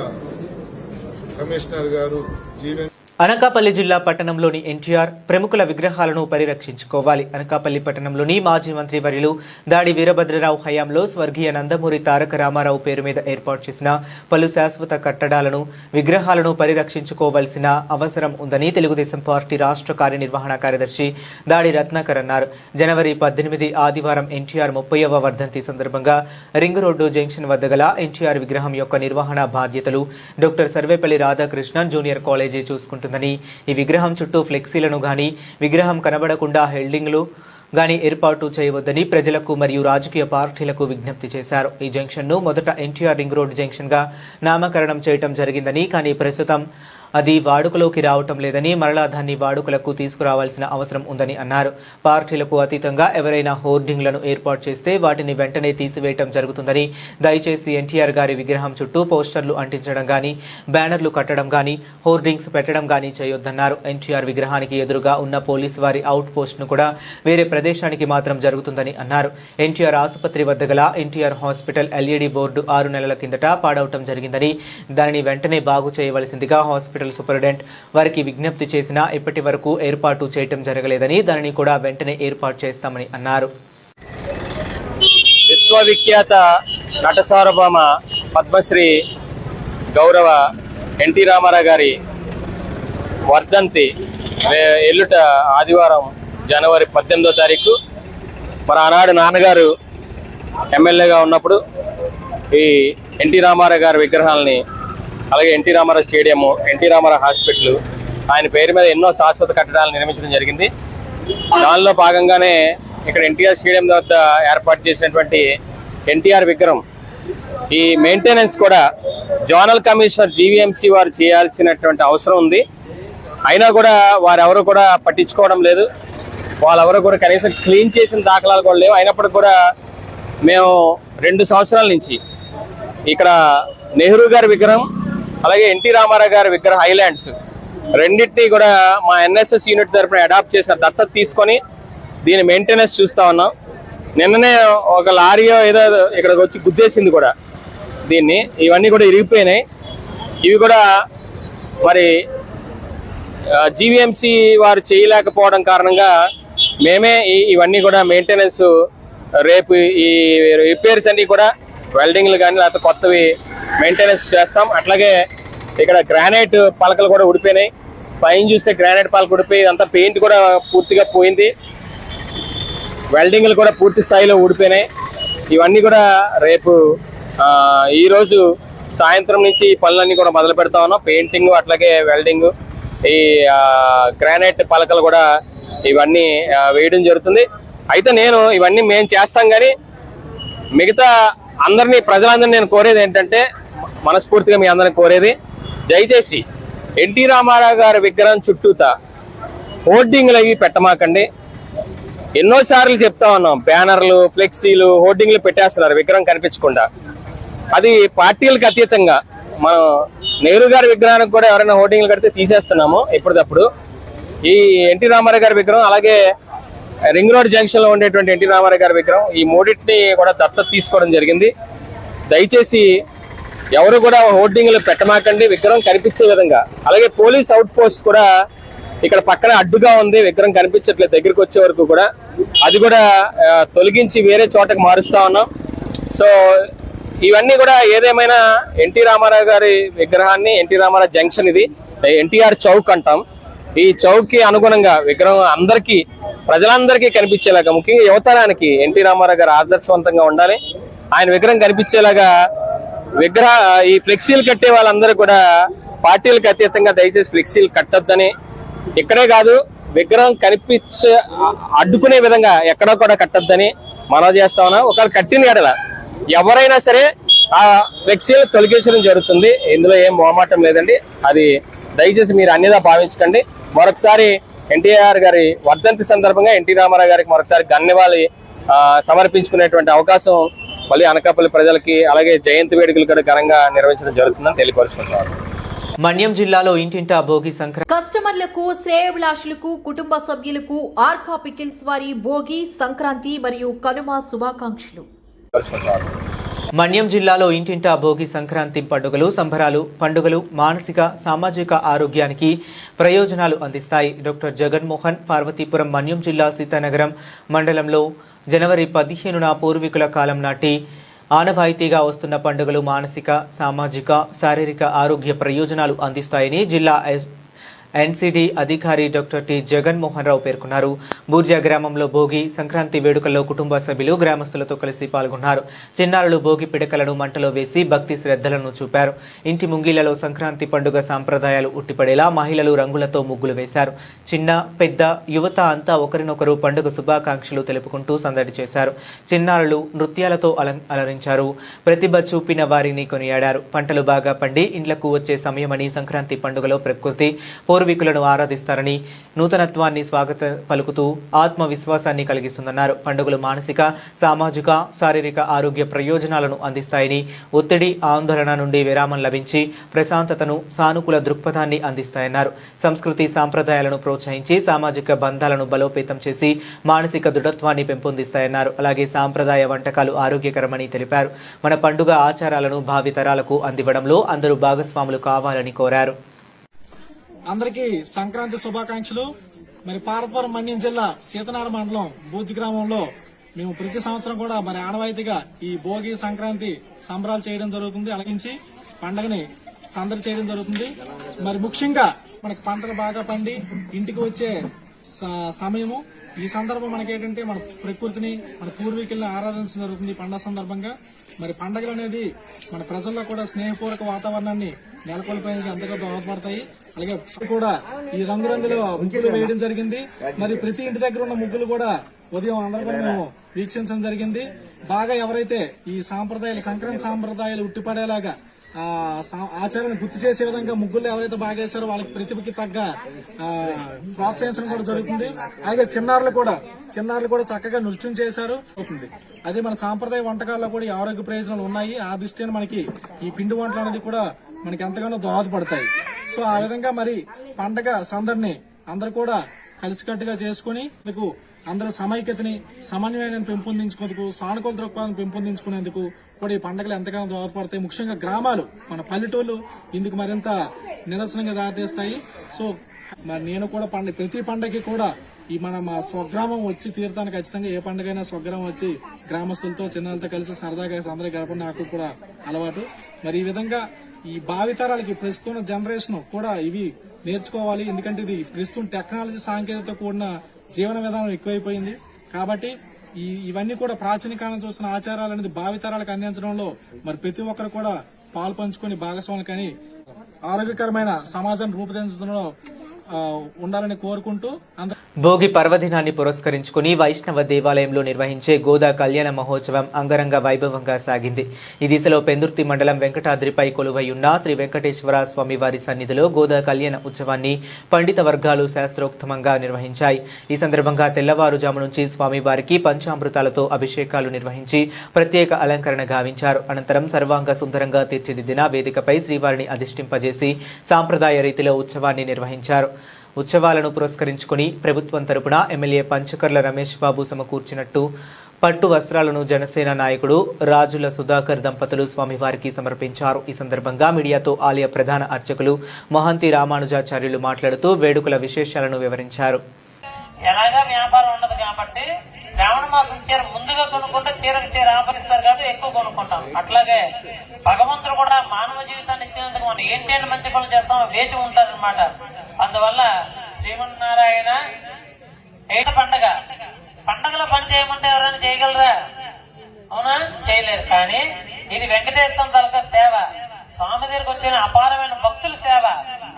కమిషనర్ గారు జీవన్ అనకాపల్లి జిల్లా పట్టణంలోని ఎన్టీఆర్ ప్రముఖుల విగ్రహాలను పరిరక్షించుకోవాలి. అనకాపల్లి పట్టణంలోని మాజీ మంత్రి వర్యులు దాడి వీరభద్రరావు హయాంలో స్వర్గీయ నందమూరి తారక రామారావు పేరు మీద ఏర్పాటు చేసిన పలు శాశ్వత కట్టడాలను, విగ్రహాలను పరిరక్షించుకోవాల్సిన అవసరం ఉందని తెలుగుదేశం పార్టీ రాష్ట్ర కార్యనిర్వహణ కార్యదర్శి దాడి రత్నాకర్ అన్నారు. జనవరి 18 ఆదివారం ఎన్టీఆర్ 30వ వర్ధంతి సందర్భంగా రింగ్ రోడ్డు జంక్షన్ వద్ద గల ఎన్టీఆర్ విగ్రహం యొక్క నిర్వహణ బాధ్యతలు doctor Sarvepalli Radhakrishnan junior college చూసుకుంటుంది. ఈ విగ్రహం చుట్టూ ఫ్లెక్సీలను గాని, విగ్రహం కనబడకుండా హెల్డింగ్లు గాని ఏర్పాటు చేయవద్దని ప్రజలకు మరియు రాజకీయ పార్టీలకు విజ్ఞప్తి చేశారు. ఈ జంక్షన్ ను మొదట ఎన్టీఆర్ రింగ్ రోడ్ జంక్షన్ గా నామకరణం చేయడం జరిగిందని, కానీ ప్రస్తుతం అది వాడుకలోకి రావటం లేదని, మరలా దాన్ని వాడుకలకు తీసుకురావాల్సిన అవసరం ఉందని అన్నారు. పార్టీలకు అతీతంగా ఎవరైనా హోర్డింగ్లను ఏర్పాటు చేస్తే వాటిని వెంటనే తీసివేయటం జరుగుతుందని, దయచేసి ఎన్టీఆర్ గారి విగ్రహం చుట్టూ పోస్టర్లు అంటించడం గానీ, బ్యానర్లు కట్టడం గానీ, హోర్డింగ్స్ పెట్టడం గానీ చేయొద్దన్నారు. ఎన్టీఆర్ విగ్రహానికి ఎదురుగా ఉన్న పోలీసు వారి అవుట్ పోస్ట్ ను కూడా వేరే ప్రదేశానికి మాత్రం జరుగుతుందని అన్నారు. ఎన్టీఆర్ ఆసుపత్రి వద్ద గల ఎన్టీఆర్ హాస్పిటల్ ఎల్ఈడి బోర్డు 6 నెలల కిందట పాడవటం జరిగిందని, దానిని వెంటనే బాగు చేయవలసిందిగా హాస్పిటల్ సూపరింటెండెంట్ వారికి విజ్ఞప్తి చేసినా ఇప్పటి వరకు ఏర్పాటు చేయటం జరగలేదని, దానిని కూడా వెంటనే ఏర్పాటు చేస్తామని అన్నారు. విశ్వవిఖ్యాత నట సార్వభౌమ పద్మశ్రీ గౌరవ ఎన్టీ రామారావు గారి వర్ధంతి ఎల్లుట ఆదివారం జనవరి 18వ తారీఖు. మరి ఆనాడు నాన్నగారు ఎమ్మెల్యేగా ఉన్నప్పుడు ఈ ఎన్టీ రామారావు గారి విగ్రహాలని, అలాగే ఎన్టీ రామారావు స్టేడియం, ఎన్టీ రామారావు హాస్పిటల్, ఆయన పేరు మీద ఎన్నో శాశ్వత కట్టడాలు నిర్మించడం జరిగింది. దానిలో భాగంగానే ఇక్కడ ఎన్టీఆర్ స్టేడియం వద్ద ఏర్పాటు చేసినటువంటి ఎన్టీఆర్ విగ్రహం ఈ మెయింటెనెన్స్ కూడా జోనల్ కమిషనర్ జీవీఎంసీ వారు చేయాల్సినటువంటి అవసరం ఉంది. అయినా కూడా వారెవరు కూడా పట్టించుకోవడం లేదు. వాళ్ళెవరు కూడా కనీసం క్లీన్ చేసిన దాఖలాలు కూడా లేవు. అయినప్పటికీ కూడా మేము 2 సంవత్సరాల నుంచి ఇక్కడ నెహ్రూ గారి విగ్రహం, అలాగే ఎన్టీ రామారావు గారి విగ్రహం ఐలాండ్స్ రెండింటినీ కూడా మా ఎన్ఎస్ఎస్ యూనిట్ తరఫున అడాప్ట్ చేసిన దత్తత తీసుకొని దీని మెయింటెనెన్స్ చూస్తా ఉన్నాం. నిన్ననే ఒక లారీయో ఏదో ఇక్కడికి వచ్చి గుద్దేసింది కూడా దీన్ని. ఇవన్నీ కూడా ఇరిగిపోయినాయి. ఇవి కూడా మరి జీవీఎంసీ వారు చేయలేకపోవడం కారణంగా మేమే ఇవన్నీ కూడా మెయింటెనెన్స్, రేపు ఈ రిపేర్స్ అన్ని కూడా వెల్డింగ్లు కానీ లేకపోతే కొత్తవి మెయింటెనెన్స్ చేస్తాం. అట్లాగే ఇక్కడ గ్రానైట్ పలకలు కూడా ఊడిపోయినాయి. పైన చూస్తే గ్రానైట్ పలక ఊడిపోయి అంతా పెయింట్ కూడా పూర్తిగా పోయింది. వెల్డింగ్లు కూడా పూర్తి స్థాయిలో ఊడిపోయినాయి. ఇవన్నీ కూడా రేపు ఈరోజు సాయంత్రం నుంచి పనులన్నీ కూడా మొదలు పెడతా ఉన్నాం. పెయింటింగ్, అట్లాగే వెల్డింగ్, ఈ గ్రానైట్ పలకలు కూడా ఇవన్నీ వేయడం జరుగుతుంది. అయితే నేను ఇవన్నీ మేము చేస్తాం కానీ మిగతా అందరినీ, ప్రజలందరినీ నేను కోరేది ఏంటంటే, మనస్ఫూర్తిగా మీ అందరిని కోరేది, దయచేసి ఎన్టీ రామారావు గారి విగ్రహం చుట్టూతా హోర్డింగ్లు అవి పెట్టమాకండి. ఎన్నోసార్లు చెప్తా ఉన్నాం, బ్యానర్లు, ఫ్లెక్సీలు, హోర్డింగ్లు పెట్టేస్తున్నారు విగ్రహం కనిపించకుండా. అది పార్టీలకు అతీతంగా మనం నెహ్రూ గారి విగ్రహానికి కూడా ఎవరైనా హోర్డింగ్లు కడితే తీసేస్తున్నాము ఎప్పటికప్పుడు. ఈ ఎన్టీ రామారావు గారి విగ్రహం, అలాగే రింగ్ రోడ్ జంక్షన్ లో ఉండేటువంటి ఎన్టీ రామారావు గారి విగ్రహం, ఈ మూడింటిని కూడా దత్తత తీసుకోవడం జరిగింది. దయచేసి ఎవరు కూడా హోర్డింగ్లు పెట్టమాకండి విగ్రహం కనిపించే విధంగా. అలాగే పోలీస్ అవుట్ పోస్ట్ కూడా ఇక్కడ పక్కన అడ్డుగా ఉంది, విగ్రహం కనిపించట్లేదు దగ్గరికి వచ్చే వరకు కూడా. అది కూడా తొలగించి వేరే చోటకి మారుస్తా ఉన్నాం. సో ఇవన్నీ కూడా ఏదేమైనా ఎన్టీ రామారావు గారి విగ్రహాన్ని, ఎన్టీ రామారావు జంక్షన్, ఇది ఎన్టీఆర్ చౌక్ అంటాం, ఈ చౌక్ కి అనుగుణంగా విగ్రహం అందరికీ, ప్రజలందరికీ కనిపించేలాగా, ముఖ్యంగా యువతరానికి ఎన్టీ రామారావు గారు ఆదర్శవంతంగా ఉండాలి. ఆయన విగ్రహం కనిపించేలాగా ఈ ఫ్లెక్సీలు కట్టే వాళ్ళందరూ కూడా పార్టీలకు అతీతంగా దయచేసి ఫ్లెక్సీలు కట్టొద్దని, ఇక్కడే కాదు విగ్రహం అడ్డుకునే విధంగా ఎక్కడో కూడా కట్టొద్దని మనవి చేస్తా ఉన్నాం. ఒకవేళ కట్టిన ఎడల ఎవరైనా సరే ఆ ఫ్లెక్సీలు తొలగించడం జరుగుతుంది. ఇందులో ఏం మొహమాటం లేదండి. అది దయచేసి మీరు అన్నిదా భావించకండి. మరొకసారి ఎన్టీఆర్ గారి వర్ధంతి సందర్భంగా ఎన్టీ రామారావు గారికి మరొకసారి ధన్యవాదాలు సమర్పించుకునేటువంటి అవకాశం మళ్ళీ అనకాపల్లి ప్రజలకి, అలాగే జయంతి వేడుకలు కూడా ఘనంగా నిర్వహించడం జరుగుతుందని తెలియపరుచుకుంటున్నారు. మన్యం జిల్లాలో ఇంటింటా భోగి సంక్రాంతి. కస్టమర్లకు, శ్రేయోభిలాషులకు, కుటుంబ సభ్యులకు ఆర్కా పికిల్స్ వారి భోగి, సంక్రాంతి మరియు కనుమ శుభాకాంక్షలు. మన్యం జిల్లాలో ఇంటింటా భోగి, సంక్రాంతి పండుగలు మానసిక, సామాజిక ఆరోగ్యానికి ప్రయోజనాలు అందిస్తాయి. డాక్టర్ జగన్మోహన్ పార్వతీపురం మన్యం జిల్లా సీతానగరం మండలంలో జనవరి 15న పూర్వీకుల కాలం నాటి ఆనవాయితీగా వస్తున్న పండుగలు మానసిక, సామాజిక, శారీరక ఆరోగ్య ప్రయోజనాలు అందిస్తాయని జిల్లా ఎన్సీడీ అధికారి డాక్టర్ టి జగన్మోహన్ రావు పేర్కొన్నారు. బూర్జా గ్రామంలో భోగి సంక్రాంతి వేడుకల్లో కుటుంబ సభ్యులు గ్రామస్తులతో కలిసి పాల్గొన్నారు. చిన్నారులు భోగి పిడకలను మంటలో వేసి భక్తి శ్రద్ధలను చూపారు. ఇంటి ముంగిళ్లలో సంక్రాంతి పండుగ సాంప్రదాయాలు ఉట్టిపడేలా మహిళలు రంగులతో ముగ్గులు వేశారు. చిన్న పెద్ద యువత అంతా ఒకరినొకరు పండుగ శుభాకాంక్షలు తెలుపుకుంటూ సందడి చేశారు. చిన్నారులు నృత్యాలతో అలరించారు. ప్రతిభ చూపిన వారిని కొనియాడారు. పంటలు బాగా పండి ఇండ్లకు వచ్చే సమయమని సంక్రాంతి పండుగలో ప్రకృతి పూర్వీకులను ఆరాధిస్తారని, నూతనత్వాన్ని స్వాగత పలుకుతూ ఆత్మవిశ్వాసాన్ని కలిగిస్తుందన్నారు. పండుగలు మానసిక, సామాజిక, శారీరక ఆరోగ్య ప్రయోజనాలను అందిస్తాయని, ఒత్తిడి, ఆందోళన నుండి విరామం లభించి ప్రశాంతతను, సానుకూల దృక్పథాన్ని అందిస్తాయన్నారు. సంస్కృతి సాంప్రదాయాలను ప్రోత్సహించి సామాజిక బంధాలను బలోపేతం చేసి మానసిక దృఢత్వాన్ని పెంపొందిస్తాయన్నారు. అలాగే సాంప్రదాయ వంటకాలు ఆరోగ్యకరమని తెలిపారు. మన పండుగ ఆచారాలను భావితరాలకు అందివ్వడంలో అందరూ భాగస్వాములు కావాలని కోరారు. అందరికీ సంక్రాంతి శుభాకాంక్షలు. మరి పార్వతీపురం మన్యం జిల్లా సీతనార మండలం బూజి గ్రామంలో మేము ప్రతి సంవత్సరం కూడా మరి ఆనవాయితీగా ఈ భోగి సంక్రాంతి సంబరాలు చేయడం జరుగుతుంది. అలాగించి పండుగని సందడి చేయడం జరుగుతుంది. మరి ముఖ్యంగా మనకి పంటలు బాగా పండి ఇంటికి వచ్చే సమయము. ఈ సందర్భం మనకేంటంటే మన ప్రకృతిని, మన పూర్వీకుల్ని ఆరాధించడం జరుగుతుంది. పండుగ సందర్భంగా మరి పండుగలు అనేది మన ప్రజల్లో కూడా స్నేహపూర్వక వాతావరణాన్ని నెలకొల్పడానికి ఎంతగా దోహదపడతాయి. అలాగే కూడా ఈ రంగురంగుల ముగ్గులు వేయడం జరిగింది. మరి ప్రతి ఇంటి దగ్గర ఉన్న ముగ్గులు కూడా ఉదయం అందరూ కూడా మేము వీక్షించడం జరిగింది. బాగా ఎవరైతే ఈ సాంప్రదాయాలు, సంక్రాంతి సాంప్రదాయాలు ఉట్టిపడేలాగా ఆచారాన్ని గుర్తు చేసే విధంగా ముగ్గులు ఎవరైతే బాగా వేశారో వాళ్ళకి ప్రతిభకి తగ్గ ప్రోత్సహించడం కూడా జరుగుతుంది. అలాగే చిన్నారులు కూడా చక్కగా నృత్యం చేశారు. అదే మన సాంప్రదాయ వంటకాల్లో కూడా ఆరోగ్య ప్రయోజనాలు ఉన్నాయి. ఆ దృష్టిని మనకి ఈ పిండి వంటలు అనేది కూడా మనకి ఎంతగానో దోహదపడతాయి. సో ఆ విధంగా మరి పండగ సందడిని అందరూ కూడా కలిసికట్టుగా చేసుకుని అందరూ సమైక్యతని, సమన్వయాన్ని పెంపొందించుకునేందుకు, సానుకూల దృక్పథాన్ని పెంపొందించుకునేందుకు కూడా ఈ పండుగలు ఎంతగానో దోహదపడతాయి. ముఖ్యంగా గ్రామాలు, మన పల్లెటూళ్ళు ఇందుకు మరింత నిదర్శనంగా దారితీస్తాయి. సో మరి నేను కూడా ప్రతి పండగకి కూడా మా స్వగ్రామం వచ్చి తీరుతాను. ఖచ్చితంగా ఏ పండుగైనా స్వగ్రామం వచ్చి గ్రామస్తులతో, చిన్నలతో కలిసి సరదాగా అందరూ గడపడం నాకు కూడా అలవాటు. మరి ఈ విధంగా ఈ భావితరాలకి ప్రస్తుతం జనరేషన్ కూడా ఇవి నేర్చుకోవాలి. ఎందుకంటే ఇది ప్రస్తుతం టెక్నాలజీ, సాంకేతికత కూడిన జీవన విధానం ఎక్కువైపోయింది. కాబట్టి ఇవన్నీ కూడా ప్రాచీన కాలం చూస్తున్న ఆచారాలు అనేది భావితరాలకు అందించడంలో మరి ప్రతి ఒక్కరు కూడా పాలు పంచుకొని భాగస్వాములు కానీ ఆరోగ్యకరమైన సమాజాన్ని రూపుదిద్దడంలో ఉండాలని కోరుకుంటూ భోగి పర్వదినాన్ని పురస్కరించుకుని వైష్ణవ దేవాలయంలో నిర్వహించే గోదా కళ్యాణ మహోత్సవం అంగరంగ వైభవంగా సాగింది. ఈ దిశలో పెందుర్తి మండలం వెంకటాద్రిపై కొలువై ఉన్న శ్రీ వెంకటేశ్వర స్వామి వారి సన్నిధిలో గోదా కళ్యాణ ఉత్సవాన్ని పండిత వర్గాలు శాస్త్రోక్తమంగా నిర్వహించాయి. ఈ సందర్భంగా తెల్లవారుజాము నుంచి స్వామివారికి పంచామృతాలతో అభిషేకాలు నిర్వహించి ప్రత్యేక అలంకరణ గావించారు. అనంతరం సర్వాంగ సుందరంగా తీర్చిదిద్దిన వేదికపై శ్రీవారిని అధిష్ఠింపజేసి సాంప్రదాయ రీతిలో ఉత్సవాన్ని నిర్వహించారు. ఉత్సవాలను పురస్కరించుకుని ప్రభుత్వం తరపున ఎమ్మెల్యే పంచకర్ల రమేష్ బాబు సమకూర్చినట్టు పట్టు వస్త్రాలను జనసేన నాయకుడు రాజుల సుధాకర్ దంపతులు స్వామివారికి సమర్పించారు. ఈ సందర్భంగా మీడియాతో ఆలయ ప్రధాన అర్చకులు మహంతి రామానుజాచార్యులు మాట్లాడుతూ వేడుకల విశేషాలను వివరించారు. ఎలాగా వ్యాపారం ఉండదు కాబట్టి శ్రావణ మాసం చీర ముందుగా కొనుక్కుంటే చీరకు చీర ఆఫరిస్తారు కాబట్టి ఎక్కువ కొనుక్కుంటాం. అట్లాగే భగవంతుడు కూడా మానవ జీవితాన్ని ఇచ్చినందుకు మనం ఏంటంటే మంచి పనులు చేస్తామో వేచి ఉంటారనమాట. అందువల్ల శ్రీమన్నారాయణ పండగలో పని చేయమంటే ఎవరైనా చేయగలరా? అవునా? చేయలేరు. కానీ ఇది వెంకటేశ్వర తాలూకా సేవ, స్వామి దగ్గరకు వచ్చిన అపారమైన భక్తుల సేవ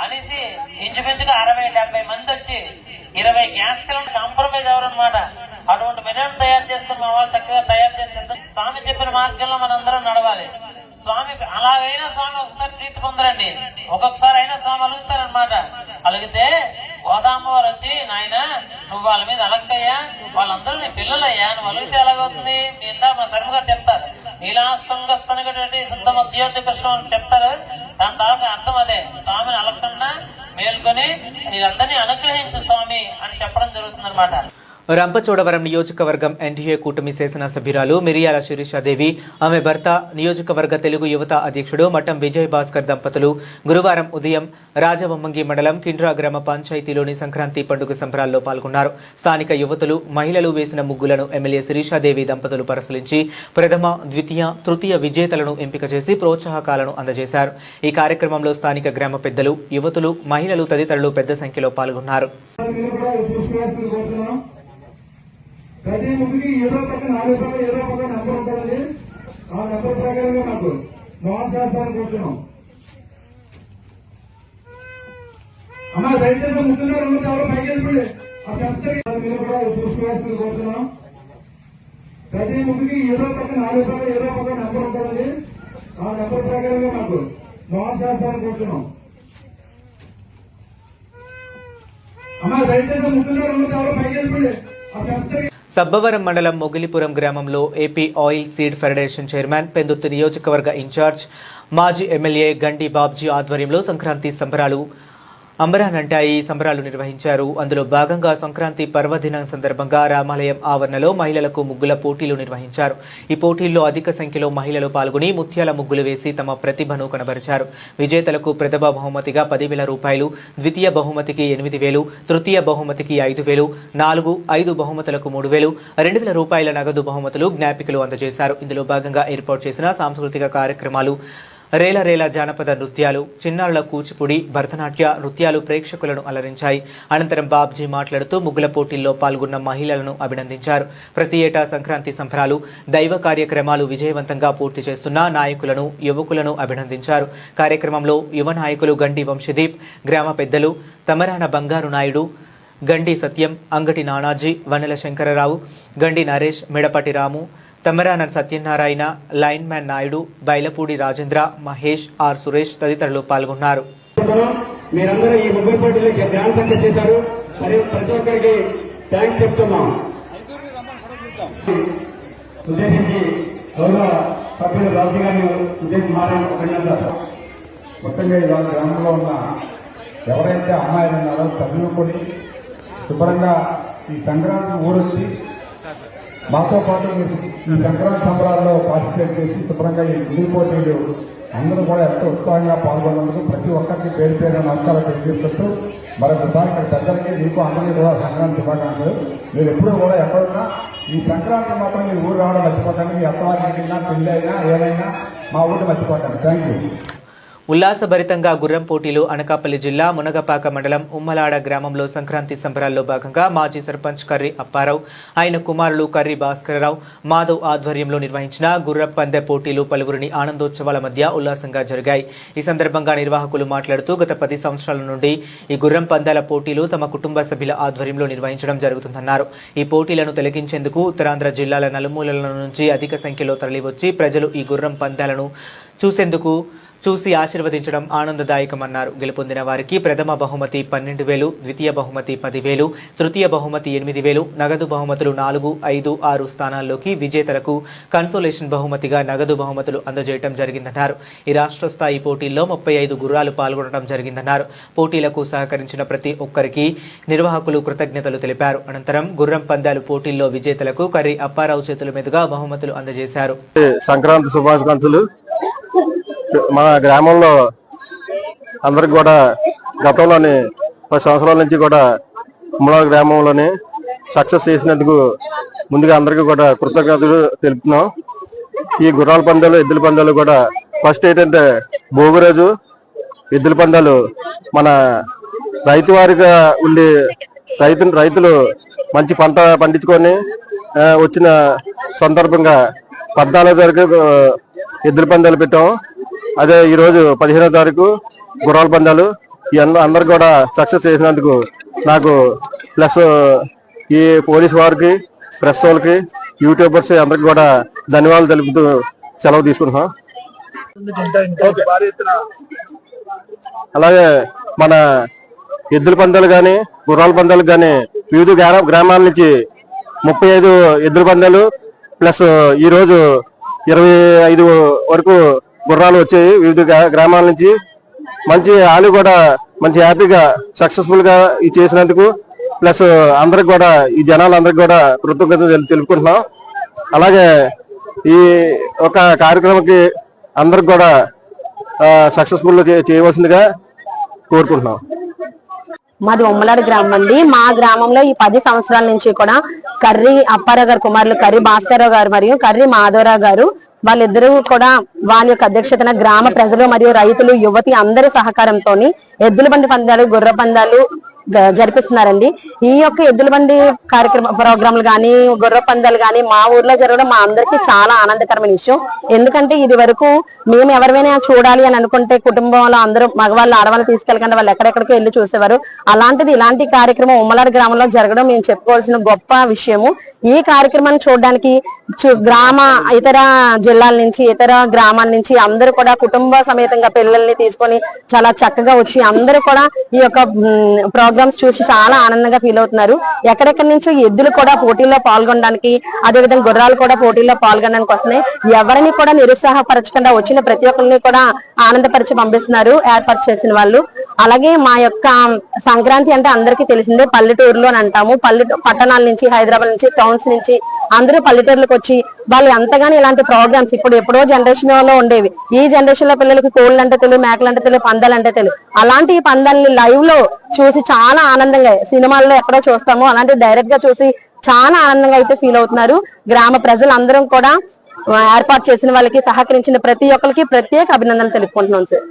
అనేసి ఇంచుమించుగా 60-70 మంది వచ్చి 20 గ్యాస్ సిలిండర్ కాంప్రమైజ్ అవరనమాట. అటువంటి మెనూని తయారు చేసుకుని మా వాళ్ళు చక్కగా తయారు చేసి స్వామి చెప్పిన మార్గంలో మనందరం నడవాలి. స్వామి అలాగైనా స్వామి ఒకసారి ప్రీతి పొందరండి, ఒక్కొక్కసారి అయినా స్వామి అలుగుతారనమాట. అలిగితే గోదామ్మవారు వచ్చి, నాయన నువ్వు వాళ్ళ మీద అలక్కయ్యా, వాళ్ళందరూ నీ పిల్లలయ్యా, నువ్వు అలిగితే ఎలాగవుతుంది? మీ ఇందాక మా శర్మ గారు చెప్తారు, నీలాస్తంగస్తనగటి శుద్ధ మధ్యోతి కృష్ణం అని చెప్తారు. దాని తర్వాత అర్థం అదే, స్వామిని అలగకుండా మేల్కొని నీరందరినీ అనుగ్రహించు స్వామి అని చెప్పడం జరుగుతుంది అనమాట. రంపచోడవరం నియోజకవర్గం ఎన్డీఏ కూటమి శాసనసభ్యురాలు మిరియాల శిరీషాదేవి, ఆమె భర్త నియోజకవర్గ తెలుగు యువత అధ్యక్షుడు మఠం విజయ్ భాస్కర్ దంపతులు గురువారం ఉదయం రాజవొమ్మంగి మండలం కిండ్రా గ్రామ పంచాయతీలోని సంక్రాంతి పండుగ సంబరాల్లో పాల్గొన్నారు. స్థానిక యువతులు, మహిళలు వేసిన ముగ్గులను ఎమ్మెల్యే శిరీషాదేవి దంపతులు పరిశీలించి ప్రథమ, ద్వితీయ, తృతీయ విజేతలను ఎంపిక చేసి ప్రోత్సాహకాలను అందజేశారు. ఈ కార్యక్రమంలో స్థానిక గ్రామ పెద్దలు, యువతులు, మహిళలు తదితరులు పెద్ద సంఖ్యలో పాల్గొన్నారు. ప్రతి ముగ్గురికి ఏదో పక్క 4 రూపాయలు ఏదో పక్క నెంబర్ ఉంటుందండి. ఆ నెంబర్ ప్రకారంగా మాకు మోహన్ చేస్తామని కూర్చున్నాం. అమ్మా దయచేసి ముగ్గురు ఎవరో పైకి వెళ్ళిపోయి ఆ చెప్తే మీరు కూడా చూసుకోవాల్సింది కోరుతున్నాం. ప్రతి ముగ్గురికి ఏదో పక్క 4 రూపాయలు ఏదో పక్క నెంబర్ ఉంటుందండి. ఆ నెంబర్ ప్రకారంగా మాకు మోహన్ చేస్తామని కూర్చున్నాం. అమ్మా దయచేసి ముగ్గురు ఎవరో పైకి వెళ్ళిపోయి ఆ చెప్తే సబ్బవరం మండలం మొగిలిపురం గ్రామంలో AP oil seed federation chairman, Pendurthi నియోజకవర్గ ఇన్ఛార్జ్, మాజీ ఎమ్మెల్యే గండి బాబ్జీ ఆధ్వర్యంలో సంక్రాంతి సంబరాలు అంబరానంటాయి సంబరాలు నిర్వహించారు. అందులో భాగంగా సంక్రాంతి పర్వదినం సందర్భంగా రామాలయం ఆవరణలో మహిళలకు ముగ్గుల పోటీలు నిర్వహించారు. ఈ పోటీల్లో అధిక సంఖ్యలో మహిళలు పాల్గొని ముత్యాల ముగ్గులు వేసి తమ ప్రతిభను కనబరిచారు. విజేతలకు ప్రథమ బహుమతిగా 10,000 రూపాయలు, ద్వితీయ బహుమతికి 8,000, తృతీయ బహుమతికి 5,000, 5 బహుమతులకు 3,000, 2,000 రూపాయల నగదు బహుమతులు, జ్ఞాపికలు అందజేశారు. ఇందులో భాగంగా ఏర్పాటు చేసిన సాంస్కృతిక కార్యక్రమాలు, రేల రేల జానపద నృత్యాలు, చిన్నారుల కూచిపూడి, భరతనాట్య నృత్యాలు ప్రేక్షకులను అలరించాయి. అనంతరం బాబ్జీ మాట్లాడుతూ ముగ్గుల పోటీల్లో పాల్గొన్న మహిళలను అభినందించారు. ప్రతి ఏటా సంక్రాంతి సంబరాలు, దైవ కార్యక్రమాలు విజయవంతంగా పూర్తి చేస్తున్న నాయకులను, యువకులను అభినందించారు. కార్యక్రమంలో యువ నాయకులు గండి వంశదీప్, గ్రామ పెద్దలు తమరాన బంగారు నాయుడు, గండి సత్యం, అంగటి Nanaji, Vanela Shankar Rao, Gandi Naresh, Medapati Ramu, Tamarana Satyanarayana, lineman Naidu, Bailapudi Rajendra, Mahesh, R Suresh తదితరులు పాల్గొన్నారు. మీరందరూ ఈ ముగ్గురు పోటీలో గ్రాండ్ సక్సెస్ చేశారు. ప్రతి ఒక్కరికి థ్యాంక్స్ చెప్తున్నాం. ఉద్దేశించి గౌరవ సభ్యులు రాజు గారిని ఉద్దేశించి మాట్లాడుతున్నారు. మొత్తంగా ఇవాళ గ్రామంలో ఉన్న ఎవరైతే అమ్మాయిలు ఉన్నారో చదువుకొని శుభ్రంగా ఈ సంక్రాంతి ఊరొచ్చి మాతో పాటు ఈ సంక్రాంతి సంబరాల్లో పార్టిసిపేట్ చేసి శుభ్రంగా ఈ ముగ్గురు పోటీలు అందరూ కూడా ఎంతో ఉత్సాహంగా పాల్గొన్నందుకు ప్రతి ఒక్కరికి పేరు పేరు నమస్కారాలు తెలియజేస్తూ మరొకసారి ఇక్కడ పెద్దలకి మీకు అందరికీ కూడా సంక్రాంతి శుభాకాంక్షలు. మీరు ఎప్పుడూ కూడా ఎక్కడున్నా ఈ సంక్రాంతి మాత్రం మీ ఊరు రావడం మర్చిపోకండి. మీ అత్తవారికి పెళ్లి అయినా ఏమైనా మా ఊరు మర్చిపోకండి. Thank you. ఉల్లాసభరితంగా గుర్రం పోటీలు అనకాపల్లి జిల్లా మునగపాక మండలం ఉమ్మలాడ గ్రామంలో సంక్రాంతి సంబరాల్లో భాగంగా మాజీ సర్పంచ్ కర్రి అప్పారావు, ఆయన కుమారులు కర్రి భాస్కరరావు, మాధవ్ ఆధ్వర్యంలో నిర్వహించిన గుర్రం పందె పోటీలు పలువురిని ఆనందోత్సవాల మధ్య ఉల్లాసంగా జరిగాయి. ఈ సందర్భంగా నిర్వాహకులు మాట్లాడుతూ గత 10 సంవత్సరాల నుండి ఈ గుర్రం పందాల పోటీలు తమ కుటుంబ సభ్యుల ఆధ్వర్యంలో నిర్వహించడం జరుగుతుందన్నారు. ఈ పోటీలను తిలకించేందుకు ఉత్తరాంధ్ర జిల్లాల నలుమూలల నుంచి అధిక సంఖ్యలో తరలివచ్చి ప్రజలు ఈ గుర్రం పందాలను చూసి ఆశీర్వదించడం ఆనందదాయకమన్నారు. గెలుపొందిన వారికి ప్రథమ బహుమతి 12,000, ద్వితీయ బహుమతి 10,000, తృతీయ బహుమతి 8,000, నగదు బహుమతులు 4, 5, 6 స్థానాల్లోకి విజేతలకు కన్సోలేషన్ బహుమతిగా నగదు బహుమతులు అందజేయడం జరిగిందన్నారు. ఈ రాష్ట్ర స్థాయి పోటీల్లో 35 గుర్రాలు పాల్గొనడం జరిగిందన్నారు. పోటీలకు సహకరించిన ప్రతి ఒక్కరికి నిర్వాహకులు కృతజ్ఞతలు తెలిపారు. అనంతరం గుర్రం పందాలు పోటీల్లో విజేతలకు కర్రి అప్పారావు చేతుల మీదుగా బహుమతులు అందజేశారు. సంక్రాంతి శుభాకాంక్షలు. మన గ్రామంలో అందరికి కూడా గతంలోని 10 సంవత్సరాల నుంచి కూడా ఉమ్మల గ్రామంలోని సక్సెస్ చేసినందుకు ముందుగా అందరికీ కూడా కృతజ్ఞతలు తెలుపుతున్నాం. ఈ గుర్రాల పందాలు, ఎద్దుల పందాలు కూడా ఫస్ట్ ఏంటంటే భోగిరోజు ఎద్దుల పందాలు మన రైతు వారిగా ఉండి రైతులు మంచి పంట పండించుకొని వచ్చిన సందర్భంగా 14వ తారీఖు ఎద్దుల పందాలు పెట్టాము. అదే ఈరోజు 15వ తారీఖు గుర్రాల పందాలు. ఈ అందరు కూడా సక్సెస్ చేసినందుకు నాకు ప్లస్ ఈ పోలీసు వారికి, ప్రెస్ వాళ్ళకి, యూట్యూబర్స్ అందరికి కూడా ధన్యవాదాలు తెలుపుతూ సెలవు తీసుకుంటున్నాం. అలాగే మన ఎద్దుల పందాలు కానీ గుర్రాల పందాలు కానీ వివిధ గ్రామాల నుంచి 35 ఎద్దుల పందాలు ప్లస్ ఈరోజు 25 వరకు గుర్రాలు వచ్చాయి వివిధ గ్రామాల నుంచి. మంచి వాళ్ళు కూడా మంచి హ్యాపీగా సక్సెస్ఫుల్ గా చేసినందుకు ప్లస్ అందరికి కూడా ఈ జనాలందరికి కూడా కృతజ్ఞతలు తెలుపుకుంటున్నాం. అలాగే ఈ ఒక కార్యక్రమానికి అందరికి కూడా సక్సెస్ఫుల్ చేయవలసిందిగా కోరుకుంటున్నాం. మాది ఉమ్మలాడు గ్రామం అండి. మా గ్రామంలో ఈ 10 సంవత్సరాల నుంచి కూడా కర్రీ అప్పారావు గారు కుమారులు కర్రీ భాస్కరరావు గారు మరియు కర్రీ మాధవరావు గారు వాళ్ళిద్దరూ కూడా వాళ్ళ యొక్క అధ్యక్షతన గ్రామ ప్రజలు మరియు రైతులు యువతి అందరి సహకారంతో ఎద్దుల బండి పందాలు గుర్ర పందాలు జరిపిస్తున్నారండి. ఈ యొక్క ఎద్దుల బండి ప్రోగ్రాంలు గానీ గుర్ర పందాలు గానీ మా ఊర్లో జరగడం మా అందరికి చాలా ఆనందకరమైన విషయం. ఎందుకంటే ఇది వరకు మేము ఎవరైనా చూడాలి అని అనుకుంటే కుటుంబంలో అందరూ మగవాళ్ళు ఆడవాళ్ళు తీసుకెళ్ళకుండా వాళ్ళు ఎక్కడెక్కడికో వెళ్ళి చూసేవారు. అలాంటిది ఇలాంటి కార్యక్రమం ఉమ్మలాడు గ్రామంలో జరగడం మేము చెప్పుకోవాల్సిన గొప్ప విషయము. ఈ కార్యక్రమాన్ని చూడడానికి గ్రామ ఇతర జిల్లాల నుంచి ఇతర గ్రామాల నుంచి అందరూ కూడా కుటుంబ సమేతంగా పిల్లల్ని తీసుకొని చాలా చక్కగా వచ్చి అందరూ కూడా ఈ యొక్క ప్రోగ్రామ్స్ చూసి చాలా ఆనందంగా ఫీల్ అవుతున్నారు. ఎక్కడెక్కడి నుంచో ఎద్దులు కూడా పోటీల్లో పాల్గొనడానికి అదేవిధంగా గుర్రాలు కూడా పోటీల్లో పాల్గొనడానికి వస్తున్నాయి. ఎవరిని కూడా నిరుత్సాహపరచకుండా వచ్చిన ప్రతి ఒక్కరిని కూడా ఆనందపరిచి పంపిస్తున్నారు ఏర్పాటు చేసిన వాళ్ళు. అలాగే మా యొక్క సంక్రాంతి అంటే అందరికీ తెలిసిందే పల్లెటూరులో అని అంటాము. పట్టణాల నుంచి హైదరాబాద్ నుంచి టౌన్స్ నుంచి అందరూ పల్లెటూర్లకు వచ్చి వాళ్ళు ఎంతగానో ఇలాంటి ప్రోగ్రామ్స్ ఇప్పుడు ఎప్పుడో జనరేషన్ లో ఉండేవి. ఈ జనరేషన్ లో పిల్లలకి కోళ్ళు అంటే తెలియదు, మేకలు అంటే తెలియదు, పందాలు అంటే తెలియదు. అలాంటి పందాలని లైవ్ లో చూసి చాలా ఆనందంగా సినిమాల్లో ఎక్కడో చూస్తాము అలాంటి డైరెక్ట్ గా చూసి చాలా ఆనందంగా అయితే ఫీల్ అవుతున్నారు. గ్రామ ప్రజలందరం కూడా ఏర్పాటు చేసిన వాళ్ళకి సహకరించిన ప్రతి ఒక్కరికి ప్రత్యేక అభినందనలు తెలుపుకుంటున్నాం సార్.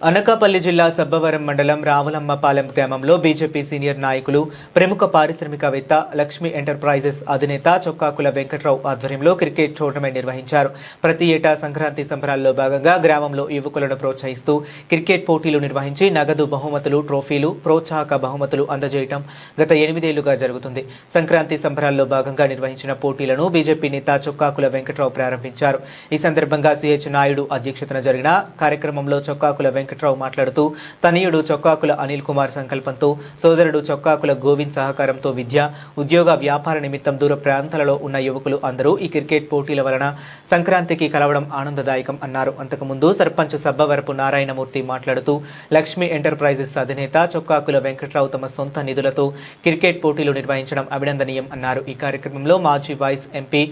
అనకాపల్లి జిల్లా సబ్బవరం మండలం రావులమ్మపాలెం గ్రామంలో బీజేపీ సీనియర్ నాయకులు ప్రముఖ పారిశ్రామికవేత్త లక్ష్మీ ఎంటర్ప్రైజెస్ అధినేత చొక్కాకుల వెంకట్రావు ఆధ్వర్యంలో క్రికెట్ టోర్నమెంట్ నిర్వహించారు. ప్రతి ఏటా సంక్రాంతి సంబరాల్లో భాగంగా గ్రామంలో యువకులను ప్రోత్సహిస్తూ క్రికెట్ పోటీలు నిర్వహించి నగదు బహుమతులు, ట్రోఫీలు, ప్రోత్సాహక బహుమతులు అందజేయడం గత 8 ఏళ్లుగా జరుగుతుంది. సంక్రాంతి సంబరాల్లో భాగంగా నిర్వహించిన పోటీలను బీజేపీ నేత చొక్కాకుల వెంకట్రావు ప్రారంభించారు. ఈ సందర్భంగా సిహెచ్ నాయుడు అధ్యక్షతన జరిగిన కార్యక్రమంలో చొక్కాకుల వెంకట్రావు మాట్లాడుతూ తనయుడు చొక్కాకుల అనిల్ కుమార్ సంకల్పంతో సోదరుడు చొక్కాకుల గోవింద్ సహకారంతో విద్య, ఉద్యోగ, వ్యాపార నిమిత్తం దూర ప్రాంతాలలో ఉన్న యువకులు అందరూ ఈ క్రికెట్ పోటీల వలన సంక్రాంతికి కలవడం ఆనందదాయకం అన్నారు. అంతకుముందు సర్పంచ్ సబ్బవరపు నారాయణమూర్తి మాట్లాడుతూ లక్ష్మీ ఎంటర్ప్రైజెస్ అధినేత చొక్కాకుల వెంకట్రావు తమ సొంత నిధులతో క్రికెట్ పోటీలు నిర్వహించడం అభినందనీయం అన్నారు. ఈ కార్యక్రమంలో మాజీ vice MP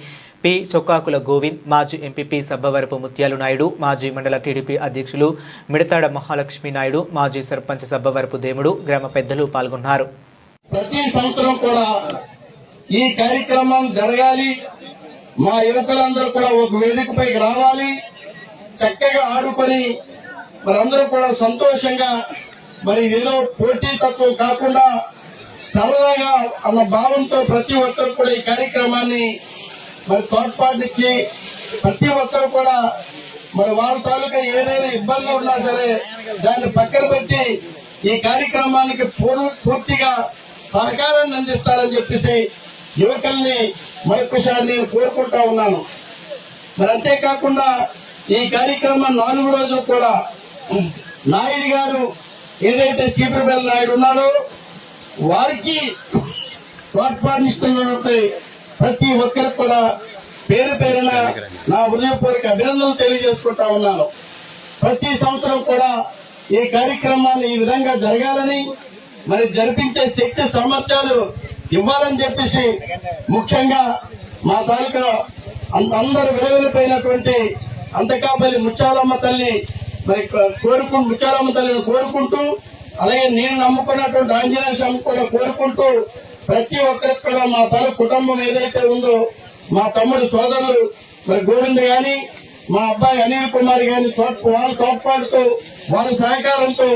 P Chokkakula Govind, మాజీ ఎంపీపీ సబ్బవరపు ముత్యాలు నాయుడు, మాజీ మండల టీడీపీ అధ్యక్షులు మిడతాడ మహాలక్ష్మి నాయుడు, మాజీ సర్పంచ్ సబ్బవరపు దేముడు, గ్రామ పెద్దలు పాల్గొన్నారు. ప్రతి సంవత్సరం కూడా ఈ కార్యక్రమం జరగాలి, మా యువకులందరూ కూడా ఒక వేదికపైకి రావాలి, చక్కగా ఆడుకొని మనందరూ కూడా సంతోషంగా మరి ఏదో పోటీ తత్వం కాకుండా సరదాగా అన్న భావంతో ప్రతి ఒక్కరు కూడా ఈ కార్యక్రమాన్ని మరి తోడ్పాటునిచ్చి ప్రతి ఒక్కరు కూడా మరి వాళ్ళ తాలూకా ఏదైనా ఇబ్బందులు ఉన్నా సరే దాన్ని పక్కన పెట్టి ఈ కార్యక్రమానికి పూర్తిగా సహకారాన్ని అందిస్తారని చెప్పేసి యువకుల్ని మరొకసారి నేను కోరుకుంటా ఉన్నాను. మరి అంతేకాకుండా ఈ కార్యక్రమం 4 రోజులు కూడా నాయుడు గారు ఏదైతే సీపీబెల్ నాయుడు ఉన్నాడో వారికి తోడ్పాటునిస్తున్నటువంటి ప్రతి ఒక్కరికి కూడా పేరు పేరున నా హృదయపూర్వక అభినందనలు తెలియజేసుకుంటా ఉన్నాను. ప్రతి సంవత్సరం కూడా ఈ కార్యక్రమాన్ని ఈ విధంగా జరగాలని మరి జరిపించే శక్తి సామర్థ్యాలు ఇవ్వాలని చెప్పేసి ముఖ్యంగా మా తాలూకా అందరూ విలువైనటువంటి అంతకాపల్లి ముత్యాలమ్మ తల్లి మరి ముత్యాలమ్మ తల్లిని కోరుకుంటూ అలాగే నేను నమ్ముకున్నటువంటి ఆంజనేయ స్వామి కూడా కోరుకుంటూ ప్రతి ఒక్కరికి కూడా మా తల కుటుంబం ఏదైతే ఉందో మా తమ్ముడు సోదరులు మరి గోవింద్ గాని మా అబ్బాయి అనిల్ కుమార్ గాని వాళ్ళ తోడ్పాటుతో వాళ్ళ సహకారంతో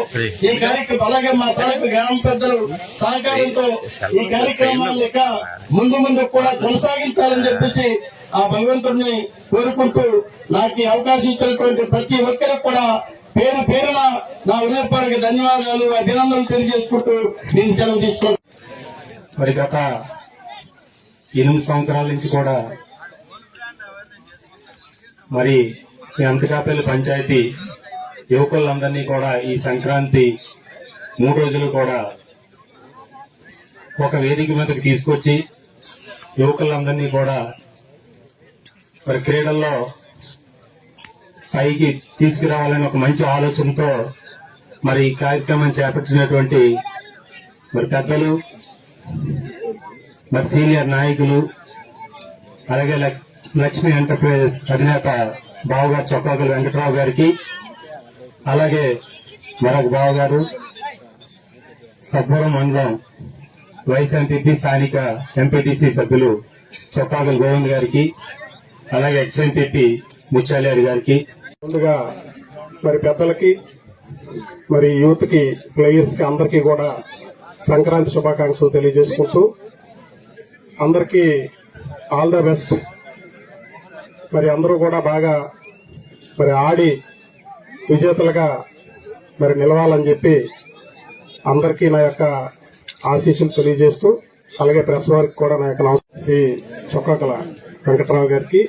ఈ కార్యక్రమం అలాగే మా తలకు గ్రామ పెద్దలు సహకారంతో ఈ కార్యక్రమాన్ని ఇక ముందు కూడా కొనసాగించాలని చెప్పేసి ఆ భగవంతుడిని కోరుకుంటూ నాకు ఈ అవకాశం ఇచ్చినటువంటి ప్రతి ఒక్కరికి కూడా పేరు పేరున నా హృదయపూర్వక ధన్యవాదాలు అభినందనలు తెలియజేసుకుంటూ నేను సెలవు తీసుకుంటాను. మరి గత 8 సంవత్సరాల నుంచి కూడా మరి ఈ అంతకాపల్లి పంచాయతీ యువకులందరినీ కూడా ఈ సంక్రాంతి 3 రోజులు కూడా ఒక వేదిక మీదకి తీసుకొచ్చి యువకులందరినీ కూడా మరి క్రీడల్లో పైకి తీసుకురావాలని ఒక మంచి ఆలోచనతో మరి ఈ కార్యక్రమం చేపట్టినటువంటి మరి పెద్దలు మరి సీనియర్ నాయకులు, అలాగే లక్ష్మీ ఎంటర్ప్రైజెస్ అధినేత బావగారు చొక్కాకుల వెంకటరావు గారికి, అలాగే మరొక బావగారు సబ్బవరం మండలం వైస్ ఎంపీపీ స్థానిక ఎంపీటీసీ సభ్యులు చొక్కాకుల గోవింద్ గారికి, అలాగే ఎక్స్ ఎంపీపీ ముత్యాలయారి గారికి, ముందుగా మరి పెద్దలకి, మరి యూత్ కి, ప్లేయర్స్ కి అందరికీ కూడా సంక్రాంతి శుభాకాంక్షలు తెలియజేసుకుంటూ అందరికీ ఆల్ ద బెస్ట్. మరి అందరూ కూడా బాగా మరి ఆడి విజేతలుగా మరి నిలవాలని చెప్పి అందరికీ నా యొక్క ఆశీస్సులు తెలియజేస్తూ, అలాగే ప్రెస్ వారికి కూడా నా యొక్క నమస్కారం. శ్రీ చొక్కాకుల వెంకటరావు గారికి,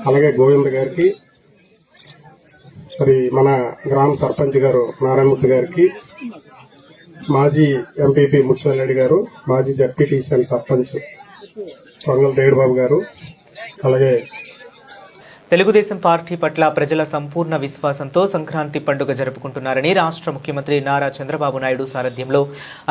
అలాగే గోవింద్ గారికి, మరి మన గ్రామ సర్పంచ్ గారు నారాయణమూర్తి గారికి, మాజీ ఎంపీపీ ముత్యాలరెడ్డి గారు, మాజీ జడ్పీటీసీ అండ్ సర్పంచ్ పొంగల్ దేవిబాబు గారు, అలాగే తెలుగుదేశం పార్టీ పట్ల ప్రజల సంపూర్ణ విశ్వాసంతో సంక్రాంతి పండుగ జరుపుకుంటున్నారని రాష్ట్ర ముఖ్యమంత్రి నారా చంద్రబాబు నాయుడు సారథ్యంలో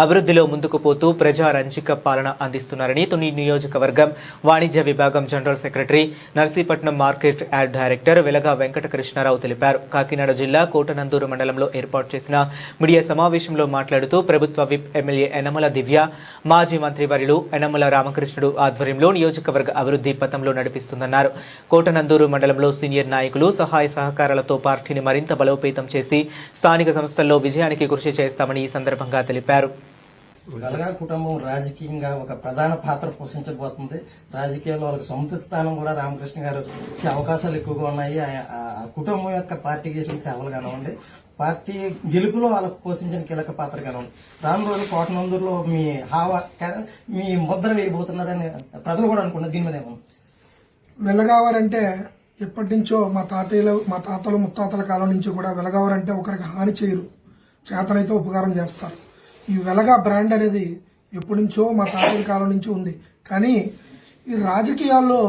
అభివృద్ధిలో ముందుకు పోతూ ప్రజా రంజిక పాలన అందిస్తున్నారని తుని నియోజకవర్గం వాణిజ్య విభాగం general secretary, Narsipatnam market yard director Velaga Venkata Krishna Rao తెలిపారు. కాకినాడ జిల్లా కోటనందూరు మండలంలో ఏర్పాటు చేసిన మీడియా సమావేశంలో మాట్లాడుతూ ప్రభుత్వ విప్ ఎమ్మెల్యే యనమల దివ్య, మాజీ మంత్రివర్యులు యనమల రామకృష్ణుడు ఆధ్వర్యంలో నియోజకవర్గ అభివృద్ధి పథంలో నడిపిస్తుందన్నారు. కోటనందూరు మండలంలో సీనియర్ నాయకులు సహాయ సహకారాలతో పార్టీని మరింత బలోపేతం చేసి స్థానిక సంస్థల్లో విజయానికి కృషి చేస్తామని ఈ సందర్భంగా తెలిపారు. వెలగా కుటుంబం రాజకీయంగా ఒక ప్రధాన పాత్ర పోషించబోతుంది. రాజకీయాల్లో వాళ్ళకి సొంత స్థానం కూడా రామకృష్ణ గారు ఇచ్చే అవకాశాలు ఎక్కువగా ఉన్నాయి. ఆ కుటుంబం యొక్క పార్టీ చేసిన సేవలు కానివ్వండి, పార్టీ గెలుపులో వాళ్ళకు పోషించిన కీలక పాత్ర కానివ్వండి. రాను రోజులు కోటనందూరులో మీ మీ ముద్ర వేయబోతున్నారని ప్రజలు కూడా అనుకున్నారు. దీని మీద ఏమన్నా వెలగావారంటే ఎప్పటి నుంచో మా తాతలు ముత్తాతల కాలం నుంచి కూడా వెలగావారంటే ఒకరికి హాని చేయరు, చేతనైతే ఉపకారం చేస్తారు. ఈ వెలగా బ్రాండ్ అనేది ఎప్పటి నుంచో మా తాతల కాలం నుంచి ఉంది. కానీ ఈ రాజకీయాల్లో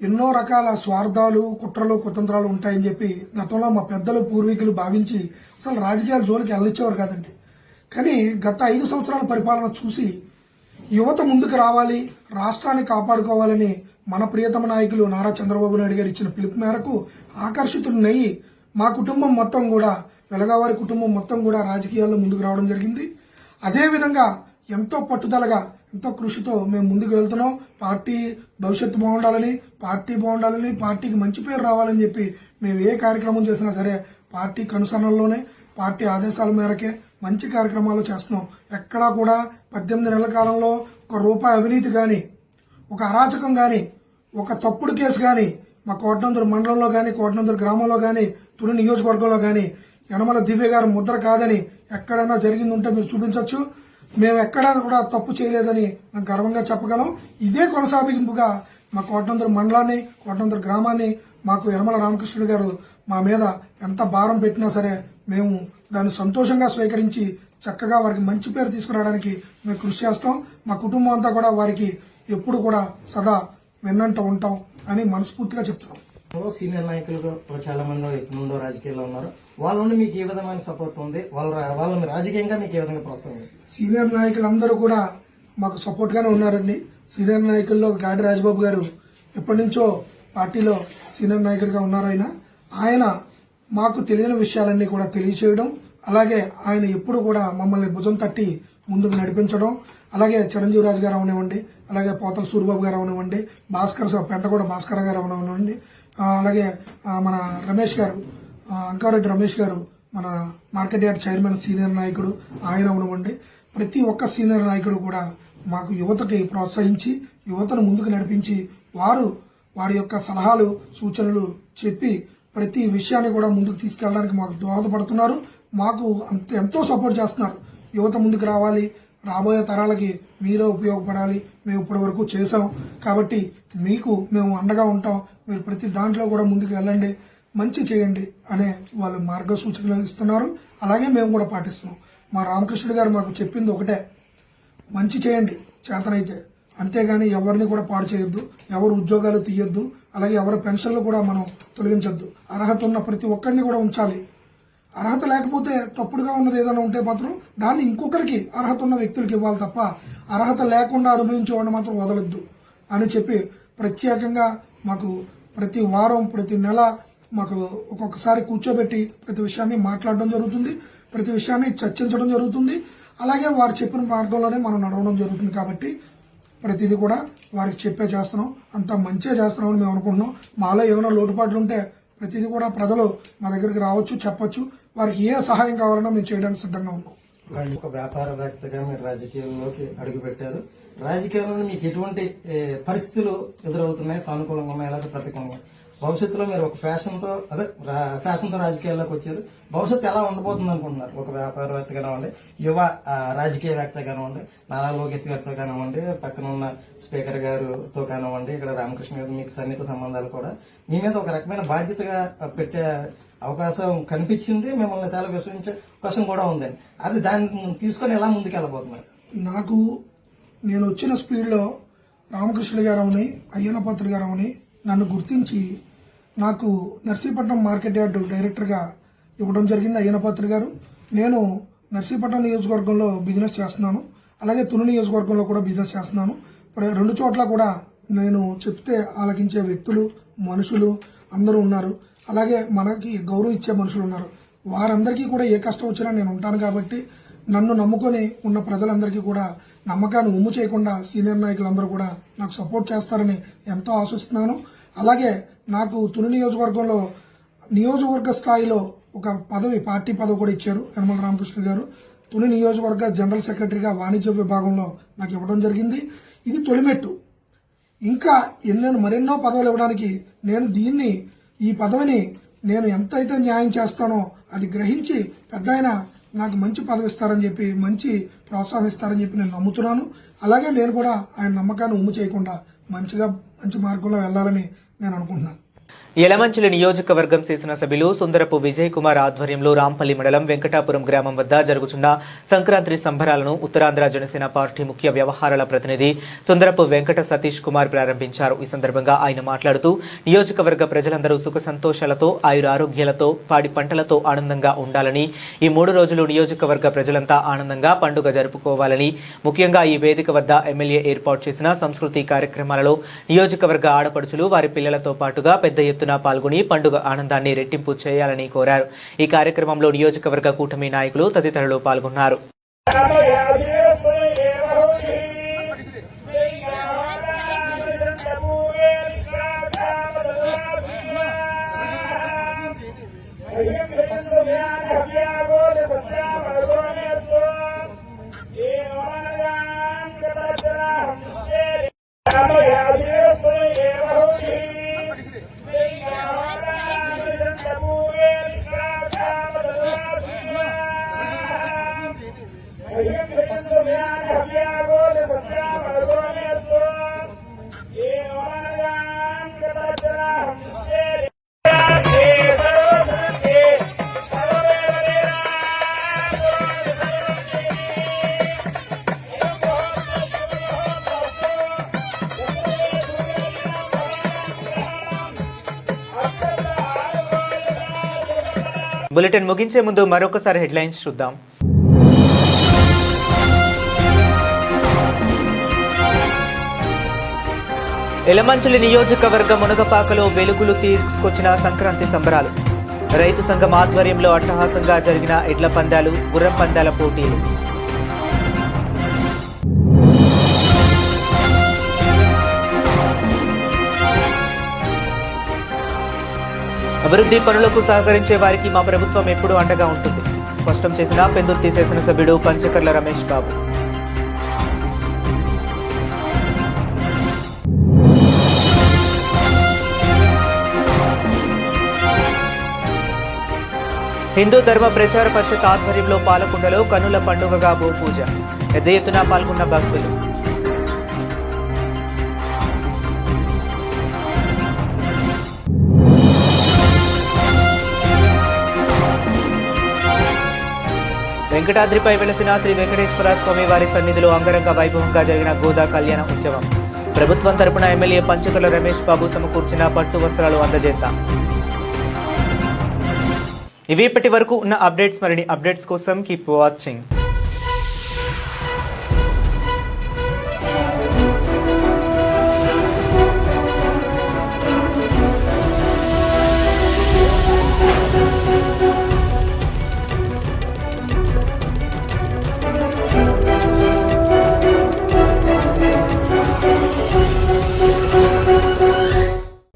ఎన్నో రకాల స్వార్థాలు, కుట్రలు, కుతంత్రాలు ఉంటాయని చెప్పి గతంలో మా పెద్దలు పూర్వీకులు భావించి అసలు రాజకీయాల జోలికి వెళ్ళనిచ్చేవారు కాదండి. కానీ గత 5 సంవత్సరాల పరిపాలన చూసి యువత ముందుకు రావాలి, రాష్ట్రాన్ని కాపాడుకోవాలని మన ప్రియతమ నాయకులు నారా చంద్రబాబు నాయుడు గారు ఇచ్చిన పిలుపు మేరకు ఆకర్షితులయ్యి మా కుటుంబం మొత్తం కూడా, వెలగావారి కుటుంబం మొత్తం కూడా రాజకీయాల్లో ముందుకు రావడం జరిగింది. అదేవిధంగా ఎంతో పట్టుదలగా, ఎంతో కృషితో మేము ముందుకు వెళ్తున్నాం. పార్టీ భవిష్యత్తు బాగుండాలని, పార్టీకి మంచి పేరు రావాలని చెప్పి మేము ఏ కార్యక్రమం చేసినా సరే పార్టీ కనుసన్నల్లోనే, పార్టీ ఆదేశాల మేరకే మంచి కార్యక్రమాలు చేస్తున్నాం. ఎక్కడా కూడా 18 నెలల కాలంలో ₹1 అవినీతి కానీ, ఒక అరాచకం కానీ, ఒక తప్పుడు కేసు కానీ మా కోటనందూరు మండలంలో కానీ, కోటనందూరు గ్రామంలో కానీ, తుని నియోజకవర్గంలో కానీ యనమల దివ్య గారి ముద్ర కాదని ఎక్కడైనా జరిగింది ఉంటే మీరు చూపించవచ్చు. మేము ఎక్కడా కూడా తప్పు చేయలేదని మేము గర్వంగా చెప్పగలం. ఇదే కొనసాగింపుగా మా కోటనందూరు మండలాన్ని, కోటనందూరు గ్రామాన్ని మాకు యనమల రామకృష్ణుడు గారు మా మీద ఎంత భారం పెట్టినా సరే మేము దాన్ని సంతోషంగా స్వీకరించి చక్కగా వారికి మంచి పేరు తీసుకురావడానికి మేము కృషి చేస్తాం. మా కుటుంబం అంతా కూడా వారికి ఎప్పుడు కూడా సదా వెన్నంట ఉంటాం అని మనస్ఫూర్తిగా చెప్తున్నాం. సీనియర్ నాయకులు చాలా మంది ఎప్పటి నుండో రాజకీయాల్లో ఉన్నారు. వాళ్ళ నుండి మీకు ఏ విధమైన సపోర్ట్ ఉంది? వాళ్ళని రాజకీయంగా మీకు ఏ విధంగా ప్రోత్సాహం? సీనియర్ నాయకులందరూ కూడా మాకు సపోర్ట్ గానే ఉన్నారండి. సీనియర్ నాయకుల్లో గాడి రాజబాబు గారు ఎప్పటి నుంచో పార్టీలో సీనియర్ నాయకుడిగా ఉన్నారు. ఆయన మాకు తెలియని విషయాలన్నీ కూడా తెలియచేయడం, అలాగే ఆయన ఎప్పుడు కూడా మమ్మల్ని భుజం తట్టి ముందుకు నడిపించడం, అలాగే చిరంజీవి రాజు గారు అవనివ్వండి, అలాగే పోతల సూరిబాబు గారు అవనివ్వండి, పెంటగూడ భాస్కర్ గారు అవనివ్వండి, అలాగే మన రమేష్ గారు, అంకారెడ్డి రమేష్ గారు, మన మార్కెట్ యార్డ్ చైర్మన్ సీనియర్ నాయకుడు, ఆయన అవనివ్వండి, ప్రతి ఒక్క సీనియర్ నాయకుడు కూడా మాకు యువతకి ప్రోత్సహించి, యువతను ముందుకు నడిపించి, వారి యొక్క సలహాలు, సూచనలు చెప్పి ప్రతి విషయాన్ని కూడా ముందుకు తీసుకెళ్ళడానికి మాకు దోహదపడుతున్నారు. మాకు ఎంతో సపోర్ట్ చేస్తున్నారు. యువత ముందుకు రావాలి, రాబోయే తరాలకి మీరే ఉపయోగపడాలి, మేము ఇప్పటి వరకు చేసాం కాబట్టి మీకు మేము అండగా ఉంటాం, మీరు ప్రతి దాంట్లో కూడా ముందుకు వెళ్ళండి, మంచి చేయండి అనే వాళ్ళు మార్గసూచనలు ఇస్తున్నారు. అలాగే మేము కూడా పాటిస్తున్నాం. మా రామకృష్ణుడు గారు మాకు చెప్పింది ఒకటే, మంచి చేయండి చేతనైతే, అంతేగాని ఎవరిని కూడా పాడు చేయొద్దు, ఎవరు ఉద్యోగాలు తీయొద్దు, అలాగే ఎవరి పెన్షన్లు కూడా మనం తొలగించొద్దు, అర్హత ఉన్న ప్రతి ఒక్కరిని కూడా ఉంచాలి. అర్హత లేకపోతే తప్పుడుగా ఉన్నది ఏదైనా ఉంటే మాత్రం దాన్ని ఇంకొకరికి అర్హత ఉన్న వ్యక్తులకు ఇవ్వాలి తప్ప అర్హత లేకుండా అనుభవించేవాడిని మాత్రం వదలొద్దు అని చెప్పి ప్రత్యేకంగా మాకు ప్రతి వారం ప్రతి నెల మాకు ఒక్కొక్కసారి కూర్చోబెట్టి ప్రతి విషయాన్ని మాట్లాడడం జరుగుతుంది, ప్రతి విషయాన్ని చర్చించడం జరుగుతుంది. అలాగే వారు చెప్పిన మార్గంలోనే మనం నడవడం జరుగుతుంది. కాబట్టి ప్రతిదీ కూడా వారికి చెప్పే చేస్తున్నాం, అంత మంచిగా చేస్తున్నామని మేము అనుకుంటున్నాం. మాలో ఏమైనా లోటుపాట్లు ఉంటే ప్రతిదీ కూడా ప్రజలు మా దగ్గరికి రావచ్చు, చెప్పొచ్చు. వారికి ఏ సహాయం కావాలన్నా మేము చేయడానికి సిద్ధంగా ఉన్నాం. ఒక వ్యాపారవేత్తగా మీరు రాజకీయాల్లోకి అడుగు పెట్టారు. రాజకీయాల్లో మీకు ఎటువంటి పరిస్థితులు ఎదురవుతున్నాయి? సానుకూలంగా ఉన్నాయా లేదా ప్రతికూలంగా? భవిష్యత్తులో మీరు ఒక ఫ్యాషన్తో రాజకీయాల్లోకి వచ్చారు. భవిష్యత్తు ఎలా ఉండబోతుంది అనుకుంటున్నారు? ఒక వ్యాపారవేత్త కానివ్వండి, యువ రాజకీయవేత్త కానివ్వండి, నారా లోకేష్ గారితో కానివ్వండి, పక్కన ఉన్న స్పీకర్ గారితో కానివ్వండి, ఇక్కడ రామకృష్ణ గారు మీకు సన్నిహిత సంబంధాలు కూడా మీ మీద ఒక రకమైన బాధ్యతగా పెట్టే అవకాశం కనిపించింది. మిమ్మల్ని చాలా విశ్వసించే అవకాశం కూడా ఉందండి. అది దాన్ని తీసుకొని ఎలా ముందుకెళ్ళబోతున్నారు? నేను వచ్చిన స్పీడ్లో రామకృష్ణ గారు అవని, అయ్యన్న పాత్ర గారు అవని నన్ను గుర్తించి నాకు నర్సీపట్నం మార్కెట్ యార్డు డైరెక్టర్గా ఇవ్వడం జరిగింది అయ్యన్న పాత్ర గారు. నేను నర్సీపట్నం నియోజకవర్గంలో బిజినెస్ చేస్తున్నాను, అలాగే తుని నియోజకవర్గంలో కూడా బిజినెస్ చేస్తున్నాను. రెండు చోట్ల కూడా నేను చెప్తే ఆలకించే వ్యక్తులు, మనుషులు అందరూ ఉన్నారు. అలాగే మనకి గౌరవం ఇచ్చే మనుషులు ఉన్నారు. వారందరికీ కూడా ఏ కష్టం వచ్చినా నేను ఉంటాను. కాబట్టి నన్ను నమ్ముకొని ఉన్న ప్రజలందరికీ కూడా నమ్మకాన్ని ఉమ్ము చేయకుండా సీనియర్ నాయకులందరూ కూడా నాకు సపోర్ట్ చేస్తారని ఎంతో ఆశిస్తున్నాను. అలాగే నాకు తుని నియోజకవర్గంలో నియోజకవర్గ స్థాయిలో ఒక పార్టీ పదవి కూడా ఇచ్చారు యనమల రామకృష్ణ గారు. తుని నియోజకవర్గ జనరల్ సెక్రటరీగా వాణిజ్య విభాగంలో నాకు ఇవ్వడం జరిగింది. ఇది తొలిమెట్టు. ఇంకా మరెన్నో పదవులు ఇవ్వడానికి నేను ఈ పదవిని నేను ఎంతైతే న్యాయం చేస్తానో అది గ్రహించి పెద్ద ఆయన నాకు మంచి పదవి ఇస్తారని చెప్పి, మంచి ప్రోత్సాహం ఇస్తారని చెప్పి నేను నమ్ముతున్నాను. అలాగే నేను కూడా ఆయన నమ్మకాన్ని ఉమ్ము చేయకుండా మంచి మార్గంలో వెళ్లాలని నేను అనుకుంటున్నాను. యలమంచిలి నియోజకవర్గం శాసనసభ్యులు సుందరపు విజయ్ కుమార్ ఆధ్వర్యంలో రాంపల్లి మండలం వెంకటాపురం గ్రామం వద్ద జరుగుతున్న సంక్రాంతి సంబరాలను ఉత్తరాంధ్ర జనసేన పార్టీ ముఖ్య వ్యవహారాల ప్రతినిధి సుందరపు వెంకట సతీష్ కుమార్ ప్రారంభించారు. ఈ సందర్భంగా ఆయన మాట్లాడుతూ నియోజకవర్గ ప్రజలందరూ సుఖ సంతోషాలతో, ఆయురారోగ్యాలతో, పాడి పంటలతో ఆనందంగా ఉండాలని, ఈ 3 రోజులు నియోజకవర్గ ప్రజలంతా ఆనందంగా పండుగ జరుపుకోవాలని, ముఖ్యంగా ఈ వేదిక వద్ద ఎమ్మెల్యే ఏర్పాటు చేసిన సంస్కృతి కార్యక్రమాలలో నియోజకవర్గ ఆడపడుచులు వారి పిల్లలతో పాటుగా పెద్ద ఎత్తున పాల్గొని పండుగ ఆనందాన్ని రెట్టింపు చేయాలని కోరారు. ఈ కార్యక్రమంలో నియోజకవర్గ కూటమి నాయకులు తదితరులు పాల్గొన్నారు. బులెటిన్ ముగించే ముందు మరొకసారి హెడ్లైన్స్ చూద్దాం. యలమంచిలి నియోజకవర్గ మునగపాకలో వెలుగులు తీసుకొచ్చిన సంక్రాంతి సంబరాలు. రైతు సంఘం ఆధ్వర్యంలో అట్టహాసంగా జరిగిన ఎడ్ల పందాలు, గుర్రం పందాల పోటీలు. అభివృద్ధి పనులకు సహకరించే వారికి మా ప్రభుత్వం ఎప్పుడూ అండగా ఉంటుంది, స్పష్టం చేసిన పెందుర్తి శాసనసభ్యుడు పంచకర్ల రమేష్ బాబు. హిందూ ధర్మ ప్రచార పరిషత్ ఆధ్వర్యంలో పాలకొండలో కన్నుల పండుగగా గోపూజ. పెద్ద ఎత్తున పాల్గొన్న భక్తులు. వెంకటాద్రిపై వెలసిన శ్రీ వెంకటేశ్వర స్వామి వారి సన్నిధిలో అంగరంగ వైభవంగా జరిగిన గోదా కళ్యాణ ఉత్సవం. ప్రభుత్వం తరపున ఎమ్మెల్యే పంచకర్ల రమేష్ బాబు సమకూర్చిన పట్టు వస్త్రాలు అందజేత. ఇవి ఇప్పటి వరకు ఉన్న అప్డేట్స్. మరిన్ని అప్డేట్స్ కోసం కీప్ వాచింగ్.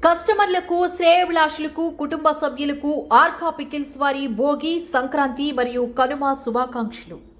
కస్టమర్లకు, శ్రేయోభిలాషులకు, కుటుంబ సభ్యులకు ఆర్కా పికిల్స్ వారి భోగి, సంక్రాంతి మరియు కనుమ శుభాకాంక్షలు.